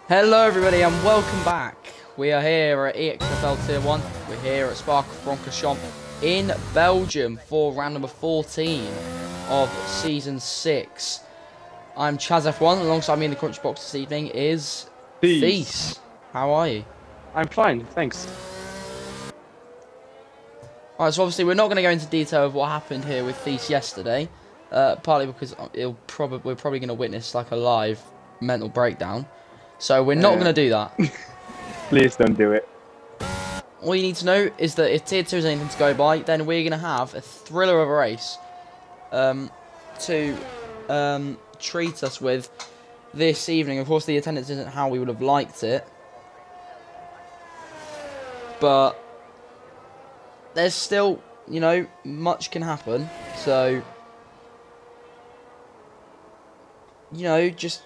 Hello everybody and welcome back. We are here at EXFL Tier 1. We're here at Francorchamps in Belgium for round number 14 of Season 6. I'm ChazF1, alongside me in the crunch box this evening is Thies. How are you? I'm fine, thanks. Alright, so obviously we're not going to go into detail of what happened here with Thies yesterday. Partly because we're probably going to witness like a live mental breakdown. So we're not going to do that. Please don't do it. All you need to know is that if Tier 2 is anything to go by, then we're going to have a thriller of a race to treat us with this evening. Of course, the attendance isn't how we would have liked it. But there's still, much can happen. So, just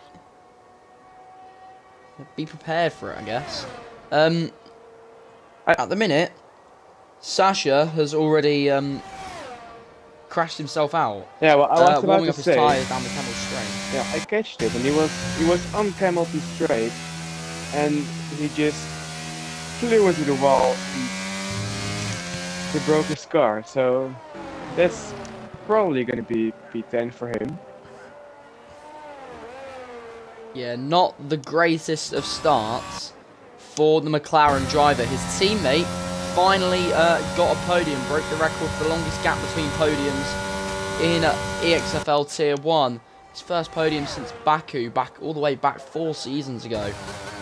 be prepared for it, I guess. At the minute, Sasha has already crashed himself out. Yeah, well, I was warming about up to his say. tyres down the Camel Straight. Yeah, I catched it, and he was on Camel Straight, and he just flew into the wall. He broke his car, so that's probably gonna be P10 for him. Yeah, not the greatest of starts for the McLaren driver. His teammate finally got a podium, broke the record for the longest gap between podiums in EXFL Tier 1. His first podium since Baku, all the way back 4 seasons ago.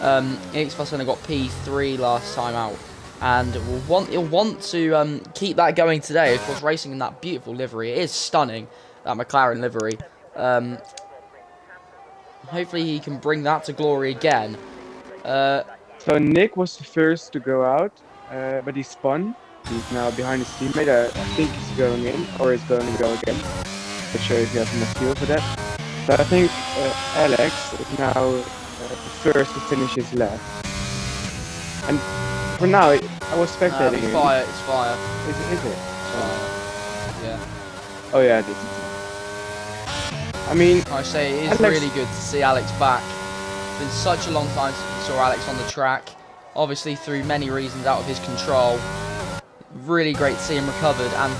EXFL only got P3 last time out, and he'll want to keep that going today. Of course, racing in that beautiful livery. It is stunning, that McLaren livery. Hopefully he can bring that to glory again. So Nick was the first to go out, but he spun. He's now behind his teammate. I think he's going in, or he's going to go again. Not sure if he has enough fuel for that. So I think Alex is now the first to finish his lap. And for now, I was spectating him. It's fire. Is it? It's fire. Yeah. Oh yeah, it is. I mean, I say it is really good to see Alex back. It's been such a long time since we saw Alex on the track. Obviously, through many reasons out of his control. Really great to see him recovered and,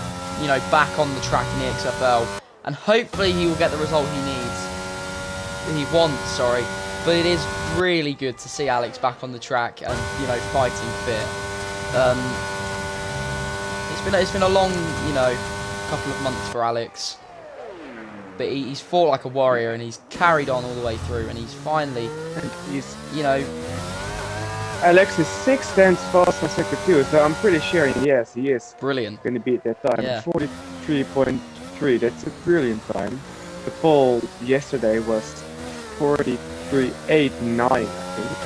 back on the track in the EXFL. And hopefully he will get the result he wants, sorry. But it is really good to see Alex back on the track and, fighting fit. It's been a long, couple of months for Alex. But he's fought like a warrior and he's carried on all the way through, and he's finally, Alex is 6 tenths faster than sector 2, so I'm pretty sure, yes, he is. Brilliant. Going to beat that time. Yeah. 43.3, that's a brilliant time. The pole yesterday was 43.89, I think.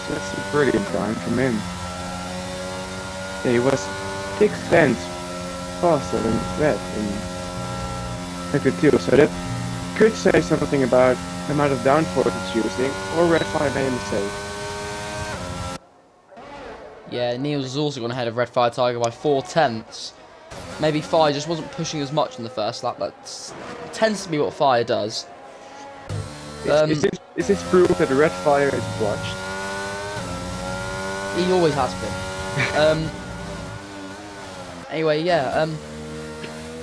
So that's a brilliant time from him. Yeah, he was 6 tenths faster than Red in sector 2, so that could say something about the amount of downforce it's using, or Red Fire made a mistake. Yeah, Niels has also gone ahead of Red Fire Tiger by 4 tenths. Maybe Fire just wasn't pushing as much in the first lap. That tends to be what Fire does. Is this proof that Red Fire is watched? He always has been. Anyway, yeah.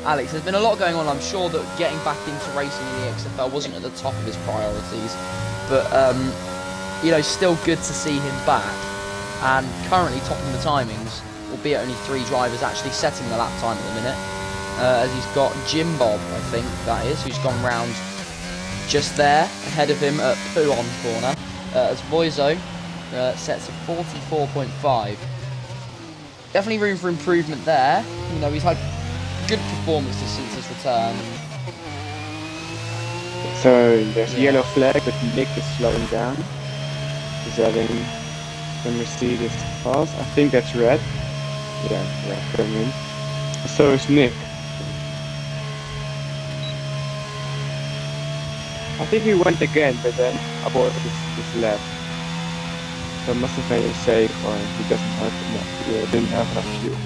Alex, there's been a lot going on. I'm sure that getting back into racing in the EXFL wasn't at the top of his priorities. But, still good to see him back. And currently topping the timings, albeit only 3 drivers actually setting the lap time at the minute. As he's got Jim Bob, I think that is, who's gone round just there, ahead of him at Pouon corner. As Voizo sets a 44.5. Definitely room for improvement there. He's had good performances since his return. So there's a yellow flag, but Nick is slowing down. He's having the Mercedes pass. I think that's red. Yeah, coming in. So is Nick. I think he went again, but then aborted his lap. So must have made a mistake, or he doesn't have enough. Yeah, didn't have enough fuel.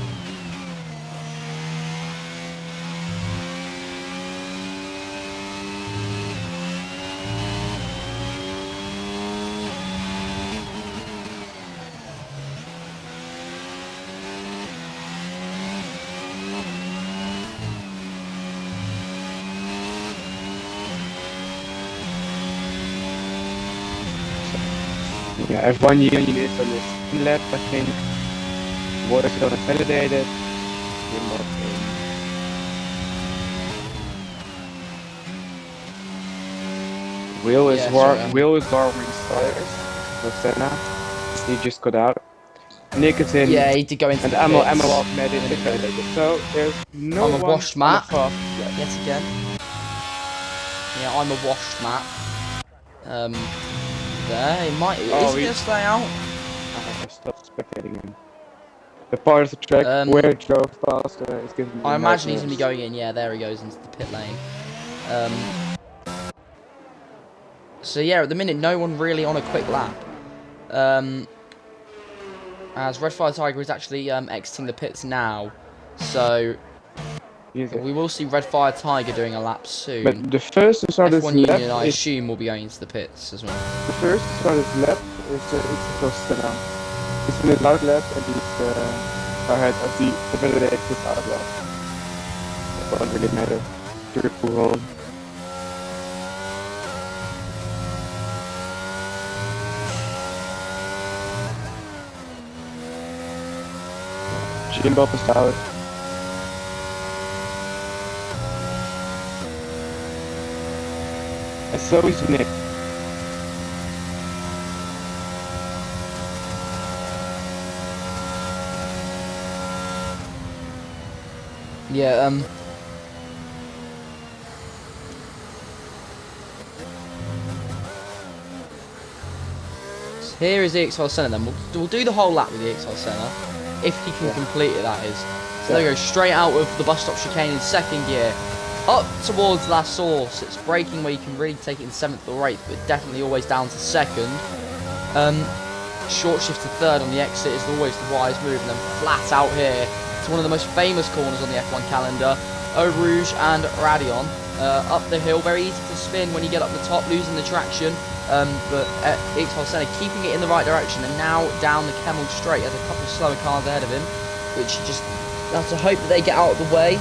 Yeah, F1 Union is on this lap, I think. Water's gonna validate it. Will is warming tires for Senna. He just got out. Nick is in. Yeah, he did go into and the Emma pits. made it. So there's no I'm a one washed on the map. fast lap. Yet again. Yeah, I'm a washed map. There, he might. Is he gonna stay out? I stopped spectating him. The part of the track where it drove fast is giving me I imagine he's nightmares. gonna be going in. Yeah, there he goes into the pit lane. So yeah, at the minute, no one really on a quick lap. As Red Fire Tiger is actually exiting the pits now, so we will see Red Fire Tiger doing a lap soon. But the first to start this F1 lap Union, I assume, will be going into the pits as well. The first to start this lap is EXFL Senna. He's in his out lap and he's ahead of the validated out lap. It doesn't really matter. Triple roll. Jim Bob is out. And so is Nick. Yeah, so here is the EXFL Senna then. We'll do the whole lap with the EXFL Senna. If he can complete it, that is. So there we go, straight out of the bus stop chicane in second gear. Up towards La Source. It's braking where you can really take it in 7th or 8th, but definitely always down to 2nd. Short shift to 3rd on the exit is always the wise move, and then flat out here. It's one of the most famous corners on the F1 calendar. Eau Rouge and Radion. Up the hill, very easy to spin when you get up the top, losing the traction. But EXFL Senna keeping it in the right direction, and now down the Kemmel Straight. There's a couple of slower cars ahead of him, which you just have to hope that they get out of the way.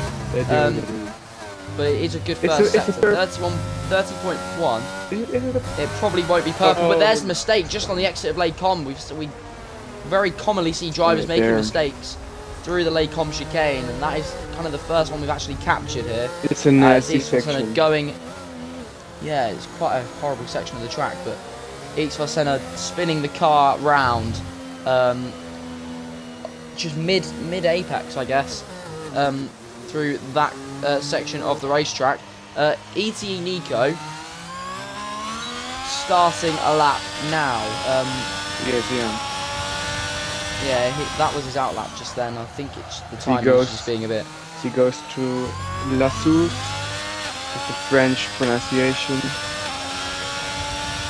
But it is a good first sector. 30.1. It probably won't be perfect, but there's a mistake just on the exit of Les Combes. We very commonly see drivers making mistakes through the Les Combes chicane, and that is kind of the first one we've actually captured here. It's a nasty section. Yeah, it's quite a horrible section of the track, but EXFL Senna spinning the car round, just mid apex, I guess, through that section of the racetrack. ETE Nico starting a lap now. Yeah, that was his out lap just then. I think it's the time was just being a bit. He goes through La Source. It's the French pronunciation.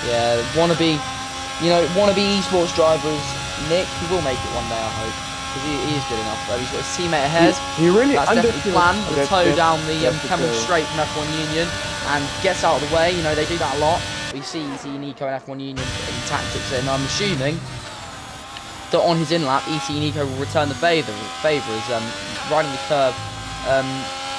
Yeah, wannabe esports drivers. Nick, he will make it one day, I hope, because he is good enough. He's got his teammate ahead. He really that's definitely planned. The toe down the Kemmel Straight from F1 Union and gets out of the way. You know, they do that a lot. We see Nico and F1 Union in tactics, and I'm assuming that on his in-lap, ETE Nico will return the favour as riding the curve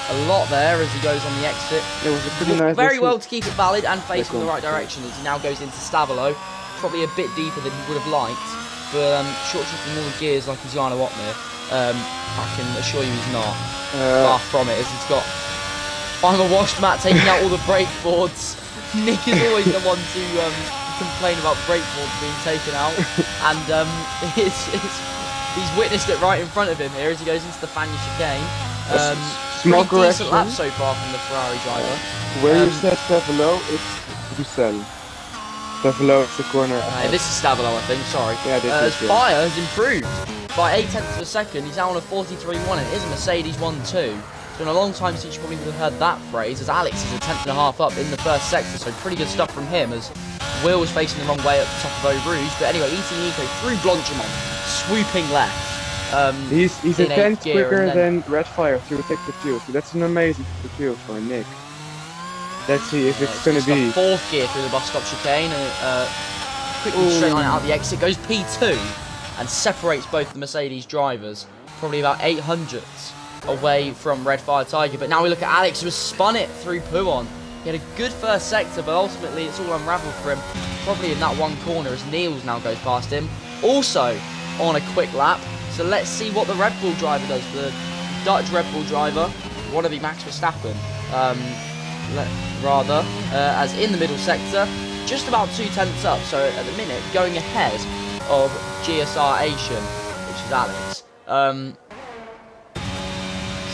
a lot there as he goes on the exit. It was a pretty nice very well to keep it valid and facing the right direction as he now goes into Stavolo. Probably a bit deeper than he would have liked, but short shifting all the gears like he's Jana Watmir. I can assure you he's not far from it, as he's got I'm a washed mat taking out all the brake boards. Nick is always the one to complain about brake boards being taken out, and he's witnessed it right in front of him here as he goes into the Fagnes chicane. Small decent lap so far from the Ferrari driver. Where you said Stavolo, it's Bruxelles. Stavolo is the corner. This is Stavolo, I think. Sorry. Yeah, this is Fire has improved by 0.8 of a second. He's now on a 43.1, and it is a Mercedes 1-2. It's been a long time since you probably would have heard that phrase, as Alex is a 10.5 up in the first sector, so pretty good stuff from him, as Will was facing the wrong way at the top of Eau Rouge. But anyway, ETE Nico through Blanchimont, swooping left. He's a tenth quicker than Red Fire through sector 2, so that's an amazing sector 2 for Nick. Let's see if it's going to be 4th gear through the bus stop chicane, quickly straight line out the exit, goes P2 and separates both the Mercedes drivers, probably about 800ths away from Red Fire Tiger. But now we look at Alex, who has spun it through Pouon. He had a good first sector, but ultimately it's all unravelled for him. Probably in that one corner as Niels now goes past him. Also on a quick lap. So let's see what the Red Bull driver does. The Dutch Red Bull driver, wannabe Max Verstappen, as in the middle sector, just about 2/10 up. So at the minute, going ahead of GSR Asian, which is Alex.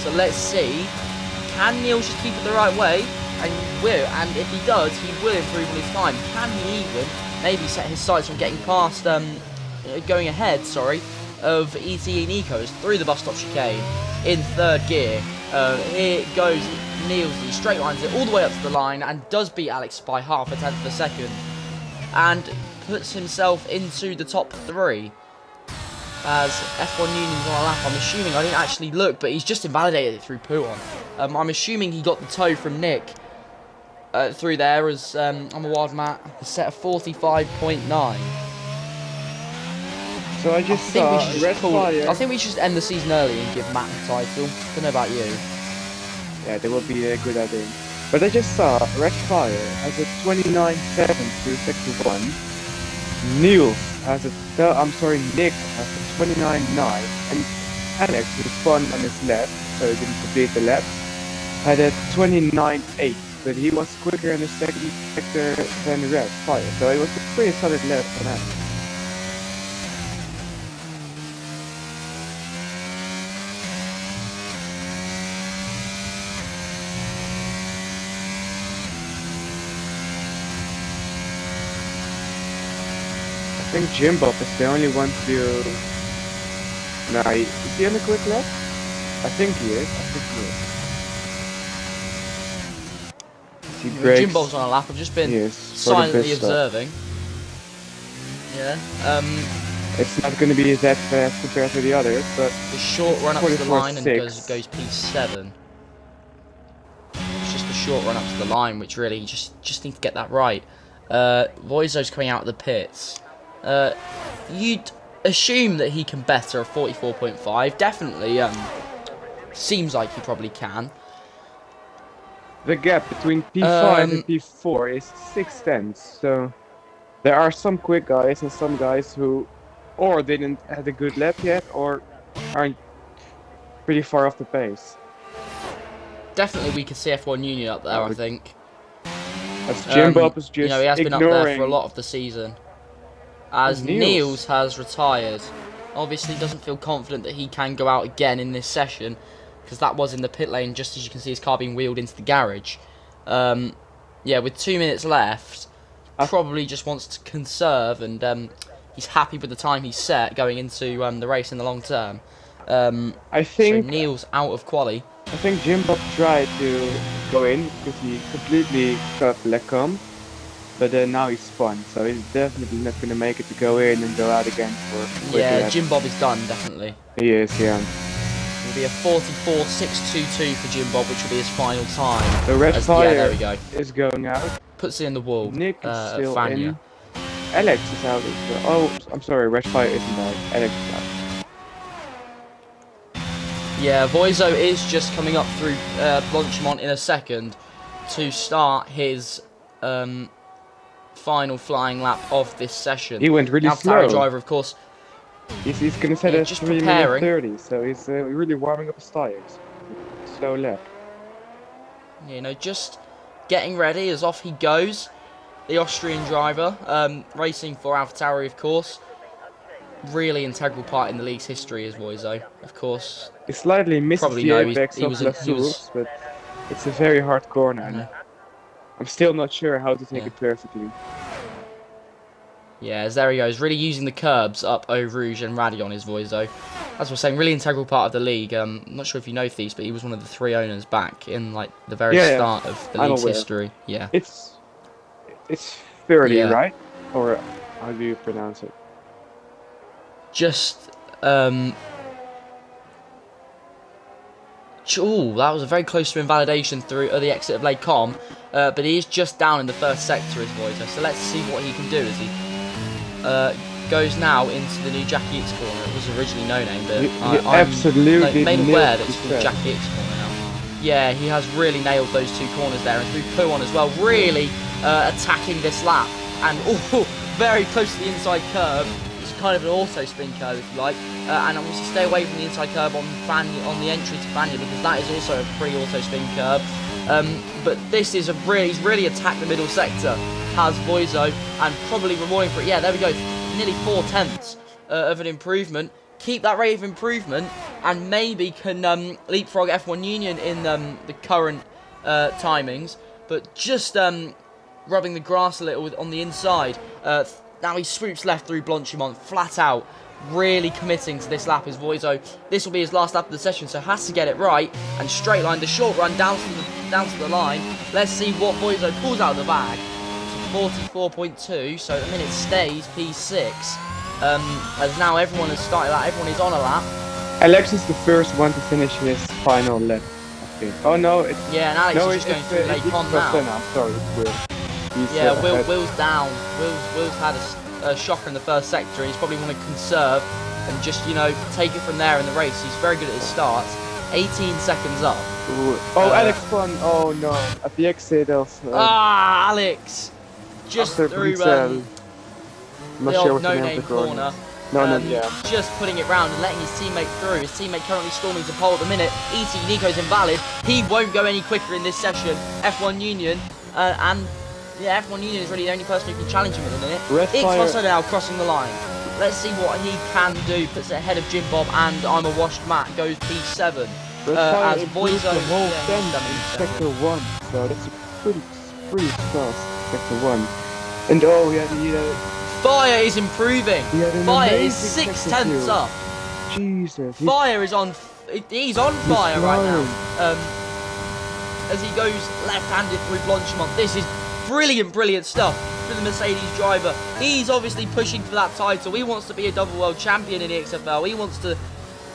So let's see, can Niels just keep it the right way? And he will, and if he does, he will improve on his time. Can he even maybe set his sights on getting past, going ahead, of ET and Ecos through the bus stop chicane in third gear? Here goes Niels, he straight lines it all the way up to the line and does beat Alex by 0.5 of a second and puts himself into the top 3 as F1 Union's on a lap. I'm assuming, I didn't actually look, but he's just invalidated it through Pouon. I'm assuming he got the tow from Nick through there as I'm a wild Matt, a set of 45.9. So I think we should just end the season early and give Matt the title. Don't know about you. Yeah, that would be a good idea. But I just saw Red Fire has a 29.7 through sector 1. Niels has Nick has a 29.9, and Alex, who spun on his lap, so he didn't complete the lap, had a 29.8, but he was quicker in the second sector than Red Fire, so it was a pretty solid lap for that. I think Jim Bob is the only one to do... Nah, is he on a quick lap? I think he is. He breaks. Jim Bob's on a lap. I've just been silently observing. Yeah. It's not going to be that fast compared to the others, but... The short run up to the line and goes P7. It's just the short run up to the line, which really, you just need to get that right. Voizo's coming out of the pits. You'd assume that he can better a 44.5. Definitely seems like he probably can. The gap between P5 and P4 is 0.6, so there are some quick guys and some guys who or didn't have a good lap yet or aren't pretty far off the pace. Definitely we could see F1 Union up there, I think. As Jim Bob is just he has been up there for a lot of the season. As Niels has retired. Obviously doesn't feel confident that he can go out again in this session, because that was in the pit lane, just as you can see his car being wheeled into the garage. Yeah, with 2 minutes left, probably just wants to conserve, and he's happy with the time he's set going into the race in the long term. I think so Niels out of quali. I think Jim Bob tried to go in because he completely cut Lecom. But now he's spun, so he's definitely not going to make it to go in and go out again for... Yeah, Jim Bob is done, definitely. He is, yeah. It'll be a 44.622 for Jim Bob, which will be his final time. The Red Fire there we go. is going out. Puts it in the wall. Nick is still in. Alex is out as well. Oh, I'm sorry, Red Fire isn't out. Alex is out. Yeah, Voizo is just coming up through Blanchimont in a second to start his... final flying lap of this session. He went really slow. Driver, of course. He's going to set a 3:30, so he's really warming up his tires. Slow lap. You know, just getting ready as off he goes. The Austrian driver, racing for AlphaTauri, of course. Really integral part in the league's history is Voizo, of course. He slightly misses the apex of Lassource, but it's a very hard corner. Yeah. I'm still not sure how to take it perfectly. Yeah, as there he goes, really using the curbs up Eau Rouge and Radion is Voizo. As we're saying, really integral part of the league. I'm not sure if you know Thies, but he was one of the 3 owners back in like the very start of the league's history. Yeah. It's 30, right? Or how do you pronounce it? Just that was a very close to invalidation through the exit of Lake Com, but he is just down in the first sector as Voizo, so let's see what he can do as he goes now into the new Jackie X corner. It was originally no name, but I'm absolutely made aware that it's called Jackie X corner now. Yeah, he has really nailed those 2 corners there, and through Puon as well, really attacking this lap. And very close to the inside curve. It's kind of an auto spin curve, if you like. And obviously stay away from the inside curve on the entry to Fania, because that is also a pre-auto spin curve. But this is he's really attacked the middle sector, has Voizo, and probably rewarding for it. Yeah, there we go, nearly 4/10 of an improvement. Keep that rate of improvement, and maybe can leapfrog F1 Union in the current timings. But just rubbing the grass a little on the inside. Now he swoops left through Blanchimont, flat out. Really committing to this lap is Voizo. This will be his last lap of the session, so has to get it right. And straight line, the short run down to the line. Let's see what Voizo pulls out of the bag. So 44.2, so at the minute stays P6. As now everyone has started that, everyone is on a lap. Alex is the first one to finish his final lap. Okay. Oh no, it's yeah, and Alex is just going through Lake Pond now. Sorry, it's Will. Yeah, Will's down. Will's had a shocker in the first sector. He's probably want to conserve and just, you know, take it from there in the race. He's very good at his starts. 18 seconds up. Ooh. Oh, Alex won. Oh no, at the exit of. Alex, just through the old no-name corner. Just putting it round and letting his teammate through. His teammate currently storming to pole at the minute. ET Nico's invalid. He won't go any quicker in this session. F1 Union and. Yeah, F1 Union is really the only person who can challenge him at the minute. EXFL now crossing the line. Let's see what he can do. Puts it ahead of Jim Bob, and I'm a washed Matt. Goes P7. As Voizo the whole in sector 1. So that's a pretty fast sector 1. And oh, yeah, Fire is improving. Fire is 6/10 up. Jesus. Fire is on. He's on fire right now. As he goes left-handed through Blanchimont. This is brilliant stuff for the Mercedes driver. He's obviously pushing for that title. He wants to be a double world champion in EXFL. He wants to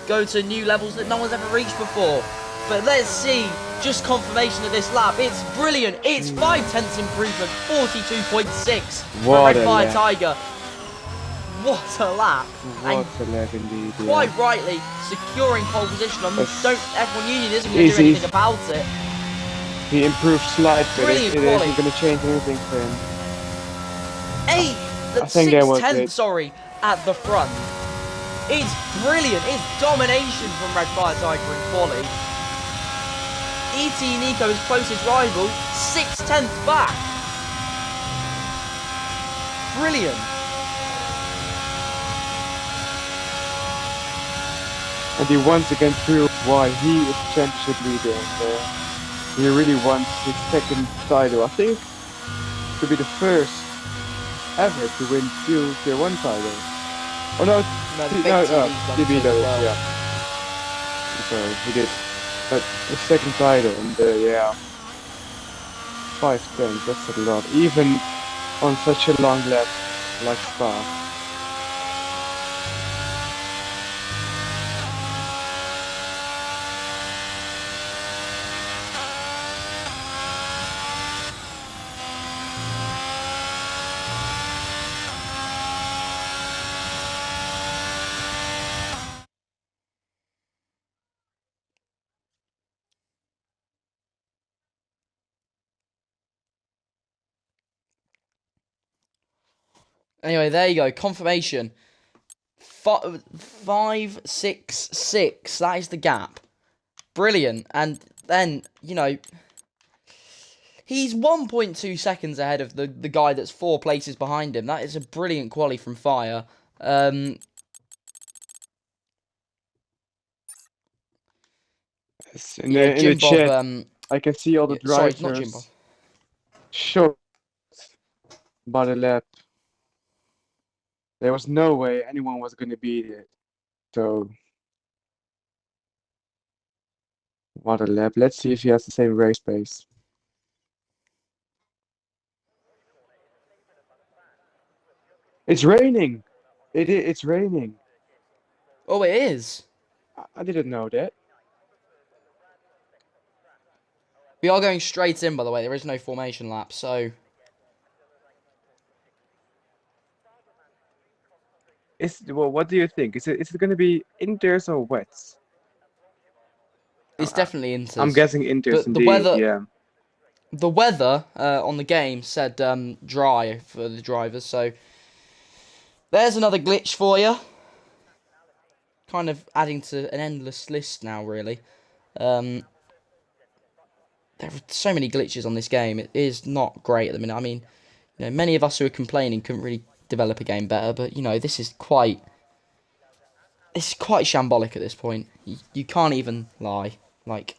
go to new levels that no one's ever reached before. But let's see, just confirmation of this lap. It's brilliant. It's 5/10 improvement, 42.6 for Red Fire Tiger. What a lap. What a lap indeed. Quite rightly securing pole position. F1 Union isn't going to do anything about it. He improved slightly, but it isn't going to change anything for him. 6/10, sorry, at the front. It's brilliant. It's domination from Red Fire Tiger in quali. ET Nico's closest rival, 6/10 back. Brilliant. And he once again proved why he is championship leader. He really wants his second title. I think to be the first ever to win 2 Tier 1 titles. Oh no, TB does, yeah. Sorry, he did. But the second title, and yeah, 5/10, that's a lot. Even on such a long lap like Spa. Anyway, there you go. Confirmation. 5-6-6. That is the gap. Brilliant. And then, you know, he's 1.2 seconds ahead of the guy that's 4 places behind him. That is a brilliant quali from Fire. In the chat, I can see all the drivers. Sorry, not Jim Bob. Sure. By the lap. There was no way anyone was going to beat it. So, what a lap. Let's see if he has the same race pace. It's raining. It's raining. Oh, it is. I didn't know that. We are going straight in, by the way. There is no formation lap, so... Well, what do you think? Is it going to be inters or wets? It's definitely Inter's. I'm guessing Inter's But the indeed, weather, yeah. the weather on the game said dry for the drivers, so there's another glitch for you. Kind of adding to an endless list now, really. There are so many glitches on this game. It is not great at the minute. I mean, you know, many of us who are complaining couldn't really develop a game better, but you know, this is quite shambolic at this point. You can't even lie. Like,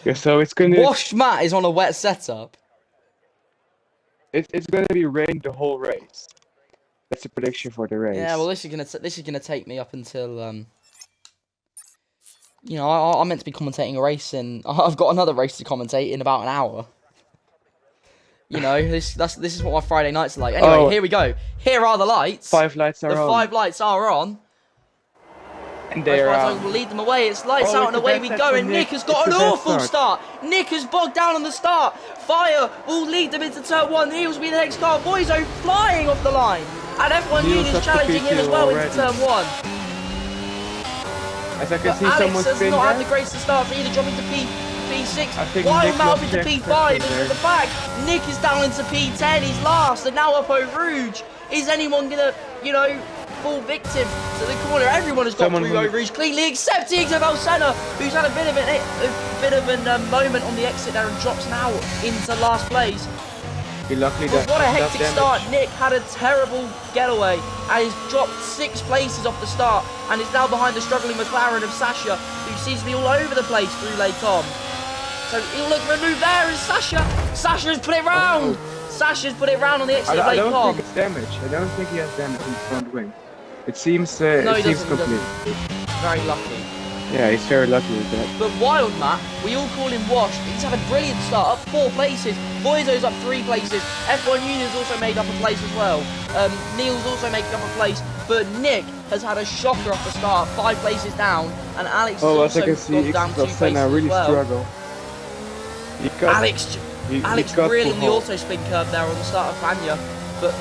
Yeah, so it's gonna washed mat is on a wet setup. it's gonna be rain the whole race. That's the prediction for the race. Yeah, well, this is gonna take me up until you know, I'm meant to be commentating a race, and I've got another race to commentate in about an hour. You know, this is what my Friday nights are like. Anyway, Here we go. Here are the lights. 5 lights are on. The 5 lights are on. And they're will lead them away. It's lights out and away we go. And Nick has got an awful start. Nick has bogged down on the start. Fire will lead them into turn 1. Heels will be the next car. Boyzo flying off the line. And F1 Union's challenging him as well into turn 1. As I can see, Alex someone's has been not there. had the greatest start, either dropping to P6, Nick Wild Mouth lost into Jack's P5, section and at the back, Nick is down into P10, he's last, and now up Eau Rouge. Is anyone gonna, you know, fall victim to the corner? Everyone has got through Eau Rouge cleanly, except EXFL Senna, who's had a bit of a moment on the exit there and drops now into last place. Luckily but what a hectic start. Nick had a terrible getaway and he's dropped 6 places off the start and is now behind the struggling McLaren of Sasha, who seems to be all over the place through Les Combes. So he'll look for a move there, and Sasha's put it round. Sasha's put it round on the exit of Les Combes. I don't think it's damage. I don't think he has damage in the front wing. It seems no, it seems complete. Very lucky. Yeah, he's very lucky with that. But Wild Matt, we all call him washed. He's had a brilliant start, up 4 places. Boyzo's up 3 places. F1 Union's also made up a place as well. Neil's also making up a place. But Nick has had a shocker off the start, 5 places down. And Alex has also gone down 2 places really as well. Struggle. Alex really on the auto spin curve there on the start of Fania. But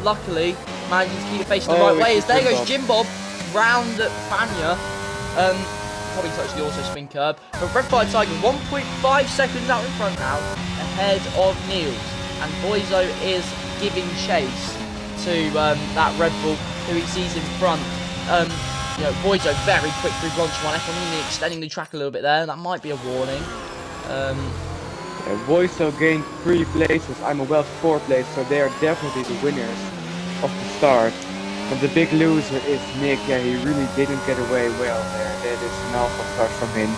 luckily, managing to keep it facing the right way. As there goes Jim Bob round at Fania. Probably touched the auto spin curb. But Red Fire Tiger 1.5 seconds out in front now, ahead of Niels. And Boyzo is giving chase to that Red Bull who he sees in front. You know, Boyzo very quick through Blanchimont. F1 extending the track a little bit there. That might be a warning. Boyzo gained 3 places. I'm a well 4 places, so they are definitely the winners of the start. But the big loser is Nick. Yeah, he really didn't get away well there. That is an alpha start from him.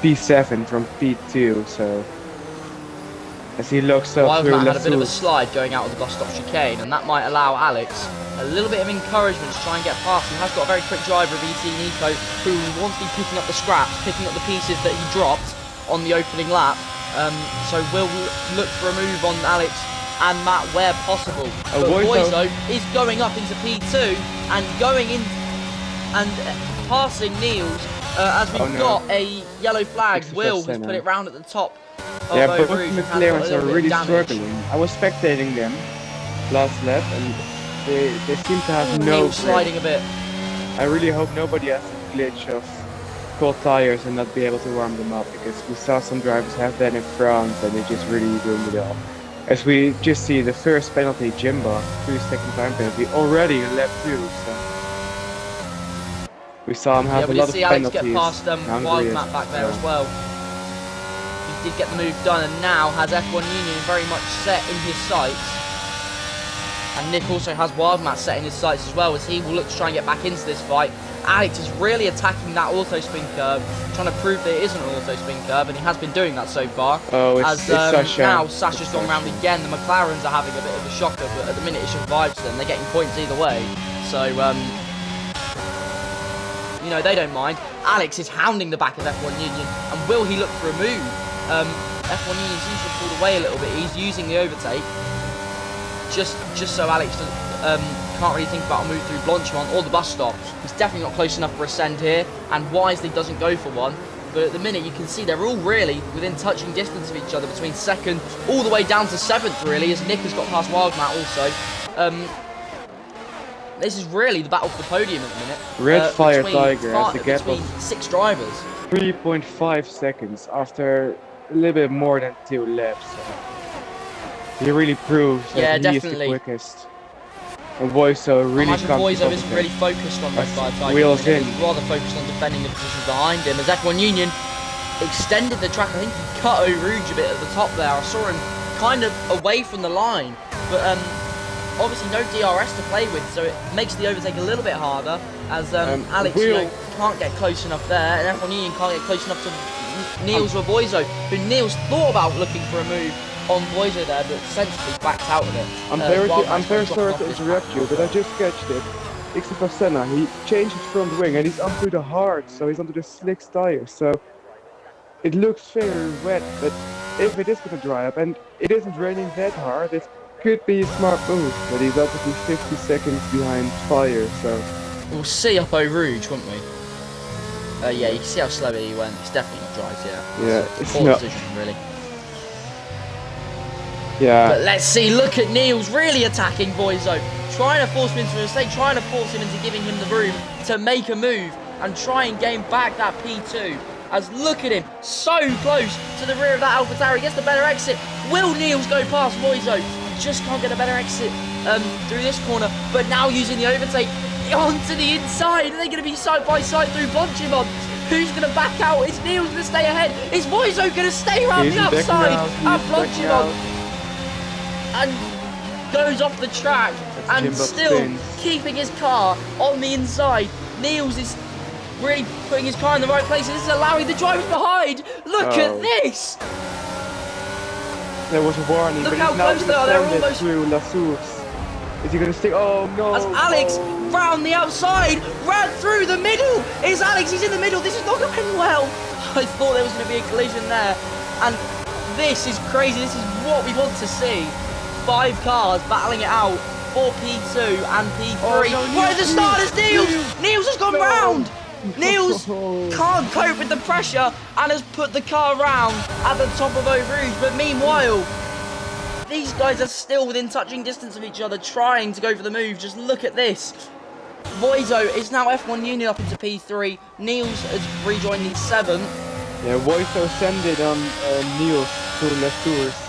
P7 from P2, so as he looks up through Wildman had a bit of a slide going out of the bus stop chicane, and that might allow Alex a little bit of encouragement to try and get past. He has got a very quick driver of ET Nico, who wants to be picking up the scraps, picking up the pieces that he dropped on the opening lap. So we'll look for a move on Alex and Matt where possible. But Boyzo is going up into P2 and going in and passing Niels as we've got a yellow flag. Will has put it round at the top. Yeah, both McLarens are really struggling. I was spectating them last lap and they seem to have no sliding a bit. I really hope nobody has a glitch of cold tires and not be able to warm them up, because we saw some drivers have that in France and they just really ruined it all. As we just see the first penalty, Jimba, 3-second time penalty, already in lap 2, so we saw him have a lot of penalties. Alex get past Wild Matt back there as well. He did get the move done and now has F1 Union very much set in his sights. And Nick also has Wild Matt set in his sights as well, as he will look to try and get back into this fight. Alex is really attacking that auto spin curve, trying to prove that it isn't an auto spin curve, and he has been doing that so far. Oh, it's Sasha. Now Sasha's gone round again. The McLarens are having a bit of a shocker, but at the minute it survives them. They're getting points either way, so you know, they don't mind. Alex is hounding the back of F1 Union, and will he look for a move? F1 Union seems to have pulled away a little bit. He's using the overtake, just so Alex can't really think about a move through Blanchimont or the bus stop. He's definitely not close enough for a send here, and wisely doesn't go for one. but at the minute you can see they're all really within touching distance of each other between 2nd all the way down to 7th, really, as Nick has got past Wildmat also. This is really the battle for the podium at the minute. Red Fire Tiger has a gap between of 6 drivers. 3.5 seconds after a little bit more than 2 laps. He really proves that he is the quickest. And Voiso really comes Voiso isn't really focused on Red Fire Tiger. Wheels in. He's rather focused on defending the positions behind him. As F1 Union extended the track, I think he cut Eau Rouge a bit at the top there. I saw him kind of away from the line, but obviously no DRS to play with, so it makes the overtake a little bit harder. As Alex can't get close enough there, and F1 Union can't get close enough to Niels or Voiso, who Niels thought about looking for a move on Voiso there, but sensibly backed out of it. I'm very sorry to interrupt you, but I just catched it. EXFL Senna, he changed his front wing and he's onto the hard, so he's onto the slicks tires. So it looks very wet, but if it is going to dry up and it isn't raining that hard, it could be a smart move. But he's obviously 50 seconds behind Fire, so we'll see up Eau Rouge, won't we? Yeah, you can see how slowly he went. It's definitely not dry yet. Yeah, it's not. Decision, really. Yeah. But let's see, look at Niels really attacking Voiso, trying to force him into a mistake, trying to force him into giving him the room to make a move and try and gain back that P2. As look at him, so close to the rear of that AlphaTauri, gets the better exit. Will Niels go past Voiso? Just can't get a better exit through this corner, but now using the overtake onto the inside. Are they going to be side by side through Blanchimont? Who's going to back out? Is Niels going to stay ahead? Is Voiso going to stay around the outside at Blanchimont? And goes off the track and still keeping his car on the inside. Niels is really putting his car in the right place, and this is allowing the drivers behind. Look at this! There was a warning. Look how close they are. They're almost through La Source. Is he going to stick? Oh no! As Alex round the outside, ran through the middle. Is Alex? He's in the middle. This is not going well. I thought there was going to be a collision there, and this is crazy. This is what we want to see. 5 cars battling it out for P2 and P3. Oh, no, right at the start is Niels! Niels has gone round! Niels can't cope with the pressure and has put the car round at the top of Eau Rouge. But meanwhile, these guys are still within touching distance of each other, trying to go for the move. Just look at this. Voiso is now F1 Union up into P3. Niels has rejoined the 7th. Yeah, Voiso ascended on Niels to La Source.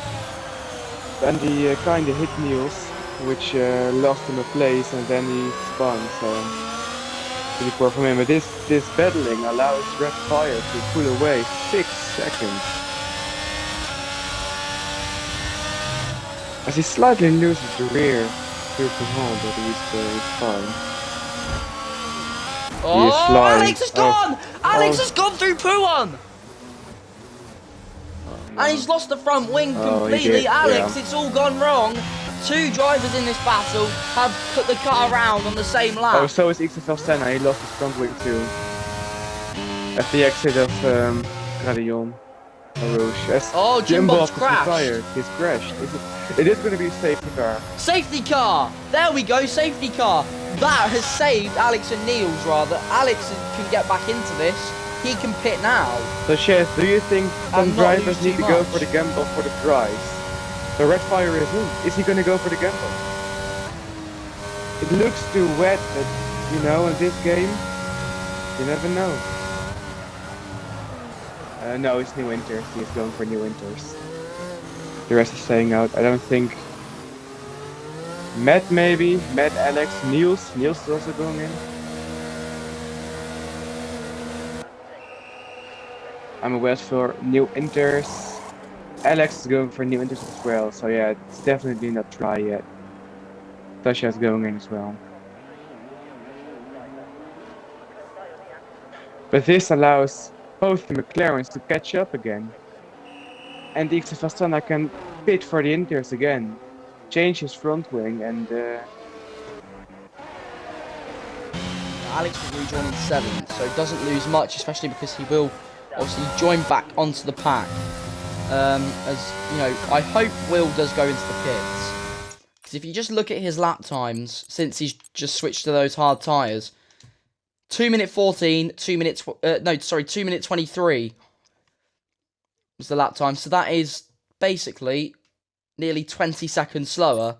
And he kind of hit Niels, which lost him a place, and then he spun, so really poor from him. But this battling allows Red Fire to pull away 6 seconds. As he slightly loses the rear to Puhan, but he's fine. Oh, Alex has gone! Alex has gone through Puhan! And he's lost the front wing completely. Alex, it's all gone wrong. 2 drivers in this battle have put the car around on the same lap. Oh, so is EXFL Senna. He lost his front wing too. At the exit of Gradillon. Oh, Jimbob's crashed. He's crashed. It is going to be a safety car. Safety car! There we go, safety car. That has saved Alex and Niels, rather. Alex can get back into this. He can pit now. So, Chef, do you think some drivers need to go for the gamble for the prize? The Red Fire is in. Is he going to go for the gamble? It looks too wet, but, you know, in this game, you never know. No, it's New Winters. He's going for New Winters. The rest is staying out. I don't think... Matt, maybe? Matt, Alex, Niels. Niels is also going in. I'm aware for New Inters. Alex is going for New Inters as well, so yeah, it's definitely not dry yet. Tasha's going in as well. But this allows both the McLarens to catch up again. And the EXFL Senna can pit for the Inters again. Change his front wing and... Alex will rejoin in 7th, so doesn't lose much, especially because he will obviously join back onto the pack. As you know, I hope Will does go into the pits, because if you just look at his lap times since he's just switched to those hard tyres, 2 minute 14, 2 minutes. No, sorry, 2 minute 23 was the lap time. So that is basically nearly 20 seconds slower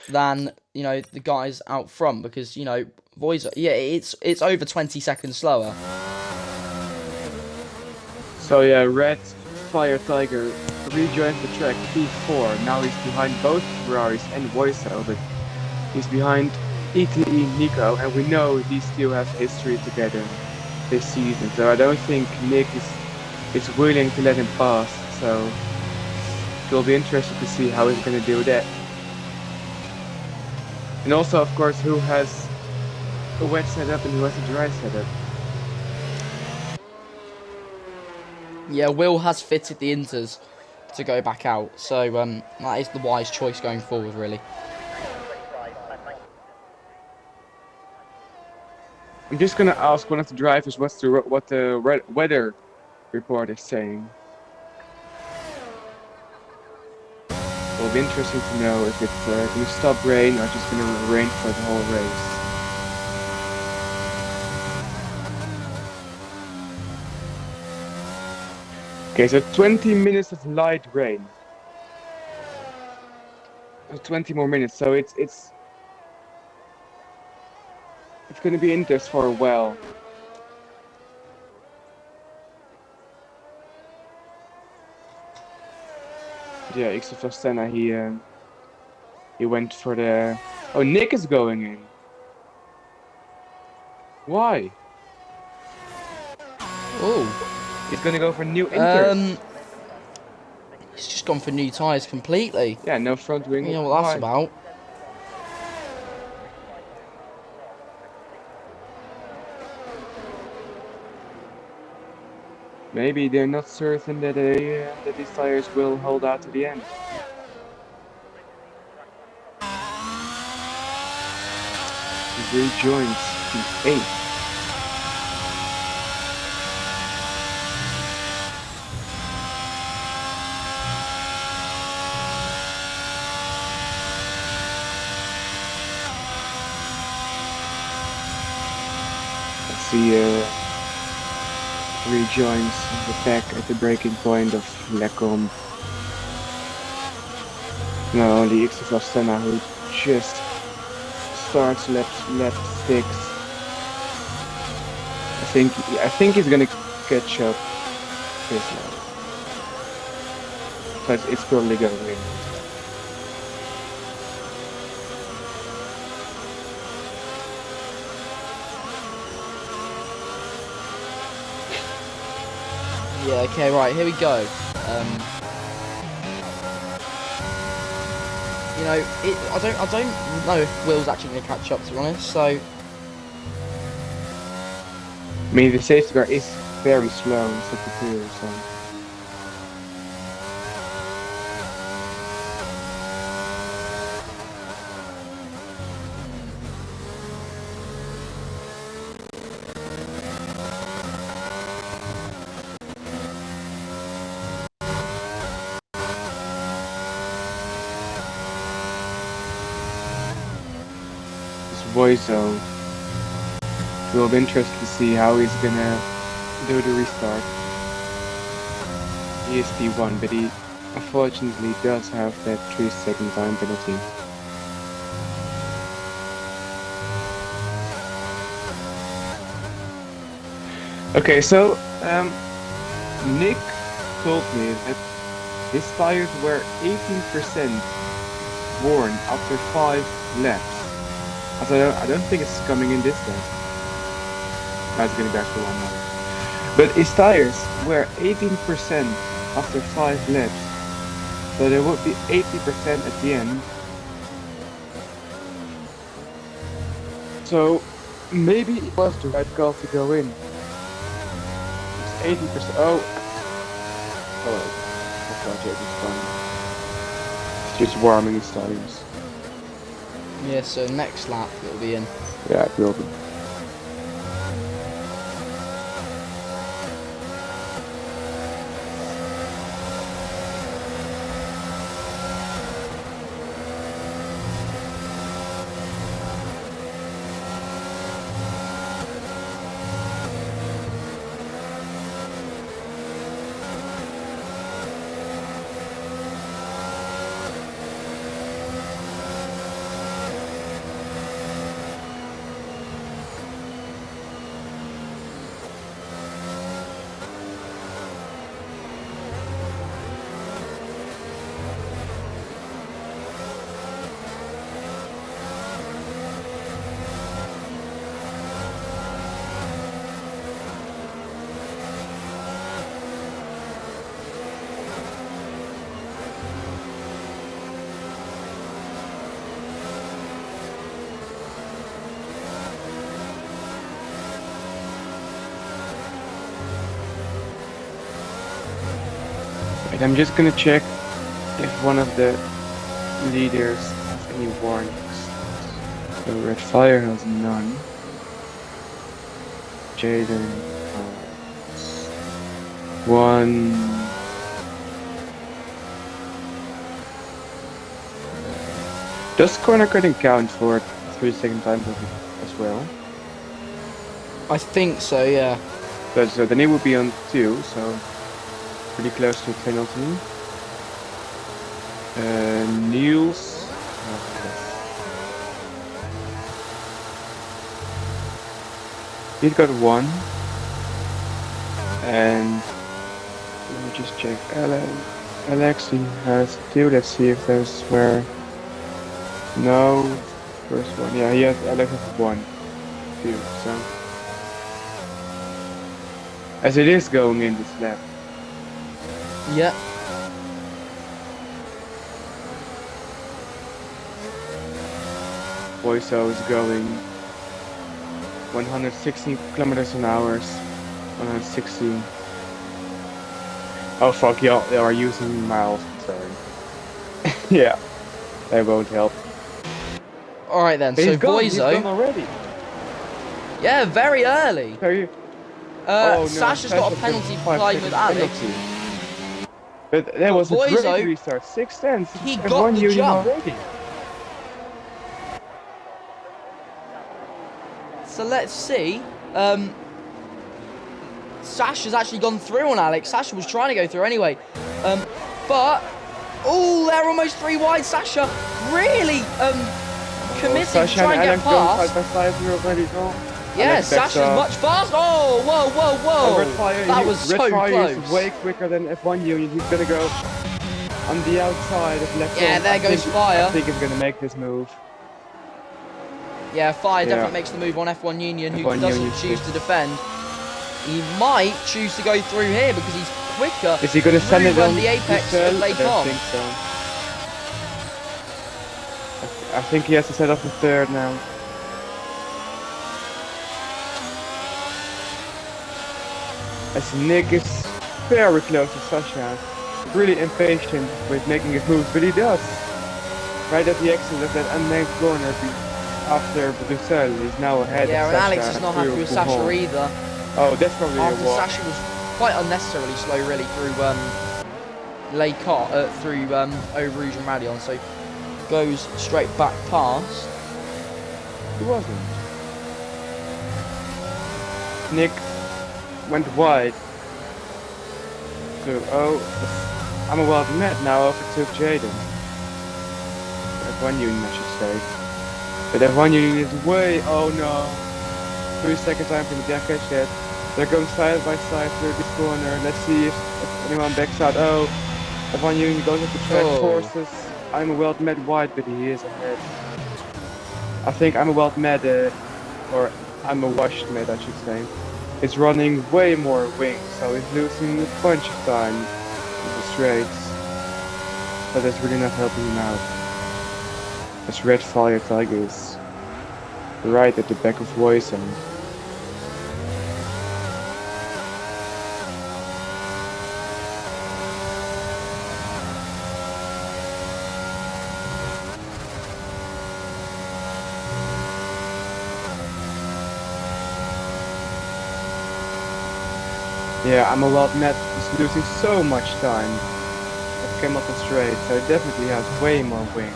than the guys out front, because Voice. Yeah, it's over 20 seconds slower. So yeah, Red Fire Tiger rejoined the track P4. Now he's behind both Ferraris and Voiso, but he's behind ETE Nico, and we know these two have history together this season. So I don't think Nick is willing to let him pass. So it will be interesting to see how he's going to do that. And also, of course, who has a wet setup and who has a dry setup. Yeah, Will has fitted the inters to go back out, so that is the wise choice going forward, really. I'm just gonna ask one of the drivers what the weather report is saying. It'll be interesting to know if it's gonna stop rain or just gonna rain for the whole race. Okay, so 20 minutes of light rain. 20 more minutes, so it's gonna be indoors for a while. Yeah, EXFL Senna, he went for the... Oh, Nick is going in. Why? Oh, He's gonna go for new inters. He's just gone for new tyres completely. Yeah, no front wing. You know what that's about? Maybe they're not certain that these tires will hold out to the end. He rejoins the 8th. Let's see, rejoins the pack at the breaking point of Lecom. Not only EXFL Senna, who just starts lap 6. I think he's gonna catch up his lap. But it's probably gonna win. Yeah, okay, right, here we go. I don't know if Will's actually going to catch up, to be honest, so... I mean, the safety car is very slow in September, so... Voiso. It will be interesting to see how he's gonna do the restart. He is T1, but he unfortunately does have that 3-second time penalty. Okay, so Nick told me that his tires were 18% worn after 5 laps. I don't think it's coming in this lap. That's gonna go for 1 more. But his tires were 18% after 5 laps. So there would be 80% at the end. So maybe it was the right call to go in. It's 80%. Oh, I thought it was fine. It's just warming his tires. Yeah, so next lap it'll be in. Yeah, it will be. And I'm just gonna check if one of the leaders has any warnings. So Red Fire has none. Jaden has one. Does corner cutting count for 3-second time as well? I think so, yeah. So then it would be on 2, so pretty close to a penalty. Niels. He's got 1. And let me just check. Alexi has 2. Let's see if there's where. No. First one. Yeah, he has Alex has 1. 2. So as it is going in this lap. Yeah. Boyso is going 116 kilometers an hour. 116. Oh fuck, y'all, they are using miles. Sorry. Yeah, that won't help. All right then. But So he's gone. He's Boyzo. gone already. Yeah, very early. Are you? Oh, no, Sasha's got a penalty for playing with Alex. Penalty. But that was a Boyzo, great restart. 6 tenths. he F1 got the union jump. already. So let's see. Sasha's actually gone through on Alex. Sasha was trying to go through anyway. But oh, they're almost 3 wide. Sasha really committing to try and get past. Side by side, you're already gone. Yeah, Sasha's much faster. Oh, whoa, whoa, whoa. That was so close. Is way quicker than F1 Union. He's going to go on the outside of left. Yeah, there goes Fire. I think he's going to make this move. Yeah, Fire definitely makes the move on F1 Union, who doesn't choose to defend. He might choose to go through here because he's quicker. Is he going to send it on the apex of Lake I don't think so. I think he has to set up the third now. As Nick is very close to Sasha, really impatient with making his moves, but he does. Right at the exit of that unnamed corner after Bruxelles, he's now ahead yeah, of and Sasha. Alex is not happy with Sasha either. Oh, that's probably after what. Sasha was quite unnecessarily slow, really, through through Eau Rouge and Radion, so goes straight back past. He wasn't. Nick went wide. So, I'm a wild net now overtook Jaden. F1 Union, I should say. But F1 Union is way, oh no. 3 second time from the jack catch that. They're going side by side through this corner. Let's see if anyone backs out. Oh, F1 Union goes up the track forces. I'm a wild met wide, but he is ahead. I think I'm a wild met, or I'm a washed met, I should say. Is running way more wings, so he's losing a bunch of time in the straights. But that's really not helping him out. As Red Fire Tigers right at the back of Voisin. Yeah, I'm a lot net is losing so much time. It came up straight, so it definitely has way more wing.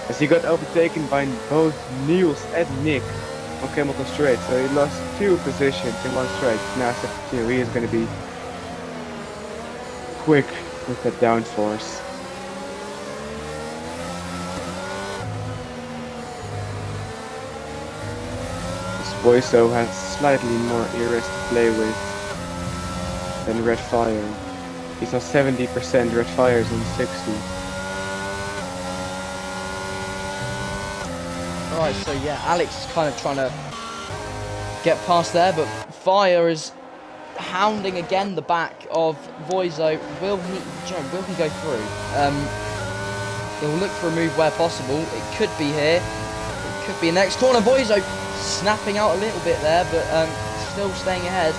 As he got overtaken by both Niels and Nick on Hamilton Straight, so he lost 2 positions in one straight. Now step 2, he is going to be quick with that downforce. Boyso has slightly more eras to play with than Red Fire. He's on 70%, Red Fire is on 60. Alright, so yeah, Alex is kind of trying to get past there, but Fire is hounding again the back of Voizo. Will he go through? He'll look for a move where possible. It could be here. It could be next corner. Voizo snapping out a little bit there, but still staying ahead.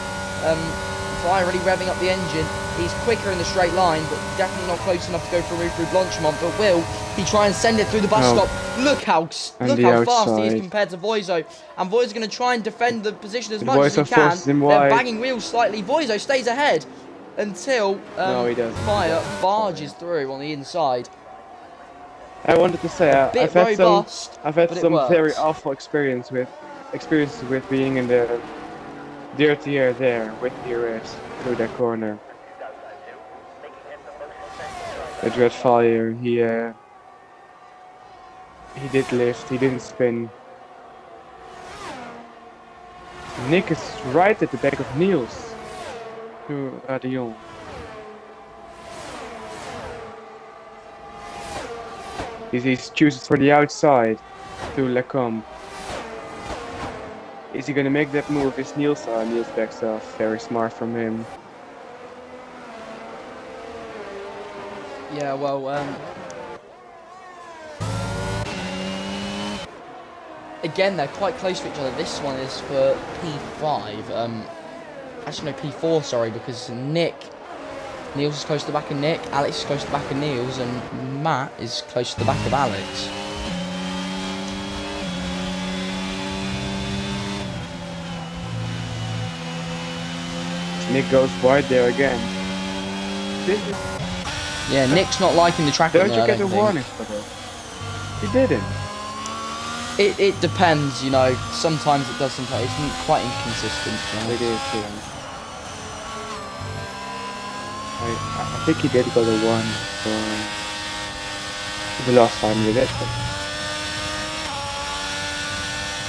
Fiery revving up the engine. He's quicker in the straight line, but definitely not close enough to go for a move through Blanchimont. But will he try and send it through the bus stop? Look how fast he is compared to Voizo. And Voizo's going to try and defend the position as much as he can. They're banging wheels slightly. Voizo stays ahead until Fire barges through on the inside. I wanted to say I've had some very awful experiences with being in the dirty air there with DRS through that corner. With Red Fire, he did lift, he didn't spin. Nick is right at the back of Niels to Radion. He chooses for the outside to Lacombe. Is he gonna make that move? Is Niels backs off? Very smart from him. Yeah, well, again, they're quite close to each other. This one is for P5. Actually, no, P4, sorry, because Niels is close to the back of Nick, Alex is close to the back of Niels, and Matt is close to the back of Alex. Nick goes wide there again. Yeah, Nick's not liking the track. Don't you get a warning for this? He didn't. It depends, you know. Sometimes it does, sometimes it's quite inconsistent. It is, yeah. I think he did go to 1 for the last time he did.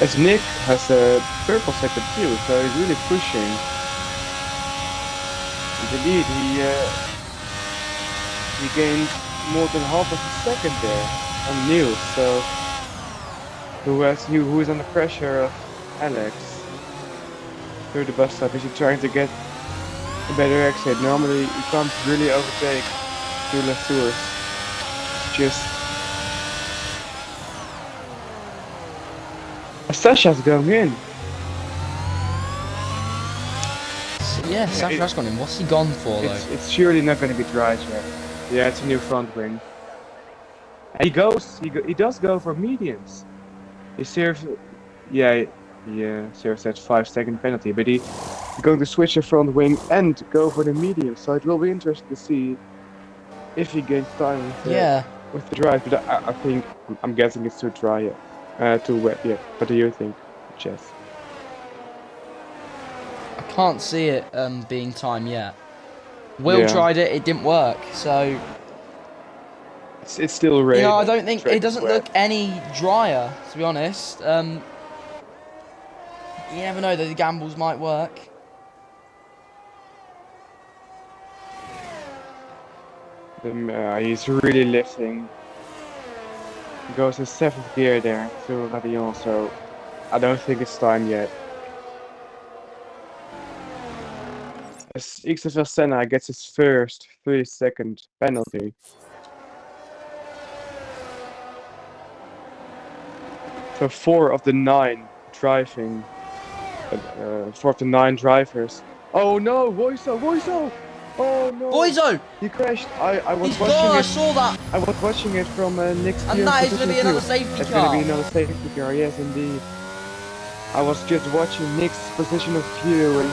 As Nick has a purple sector too, so he's really pushing. And indeed, he gained more than half of a second there on Niels, so who is under pressure of Alex through the bus stop. Is he trying to get a better exit? Normally you can't really overtake two Latours. It's just Sasha's going in. Yeah, Sasha's gone in. What's he gone for though? It's surely not going to be dry yet. Yeah, it's a new front wing. And he does go for mediums. He serves, serves that 5-second penalty, but he's going to switch the front wing and go for the medium. So it will be interesting to see if he gains time with the drive. But I'm guessing it's too dry yet, too wet yet. What do you think, Jess? I can't see it being time yet. Will tried it, it didn't work, so it's still red. You know, I don't think it doesn't look any drier, to be honest. You never know, the gambles might work. He's really lifting. He goes to 7th gear there to Radion, so I don't think it's time yet. As EXFL Senna gets his first 3-second penalty. So 4 of the 9 driving, 4 of the 9 drivers. Oh no, Voizo! Oh no! Voizo! He crashed. I was He's watching gone, it. I saw that. I was watching it from Nick's view. And that is going to be another safety car. It's going to be another safety car, yes indeed. I was just watching Nick's position of view and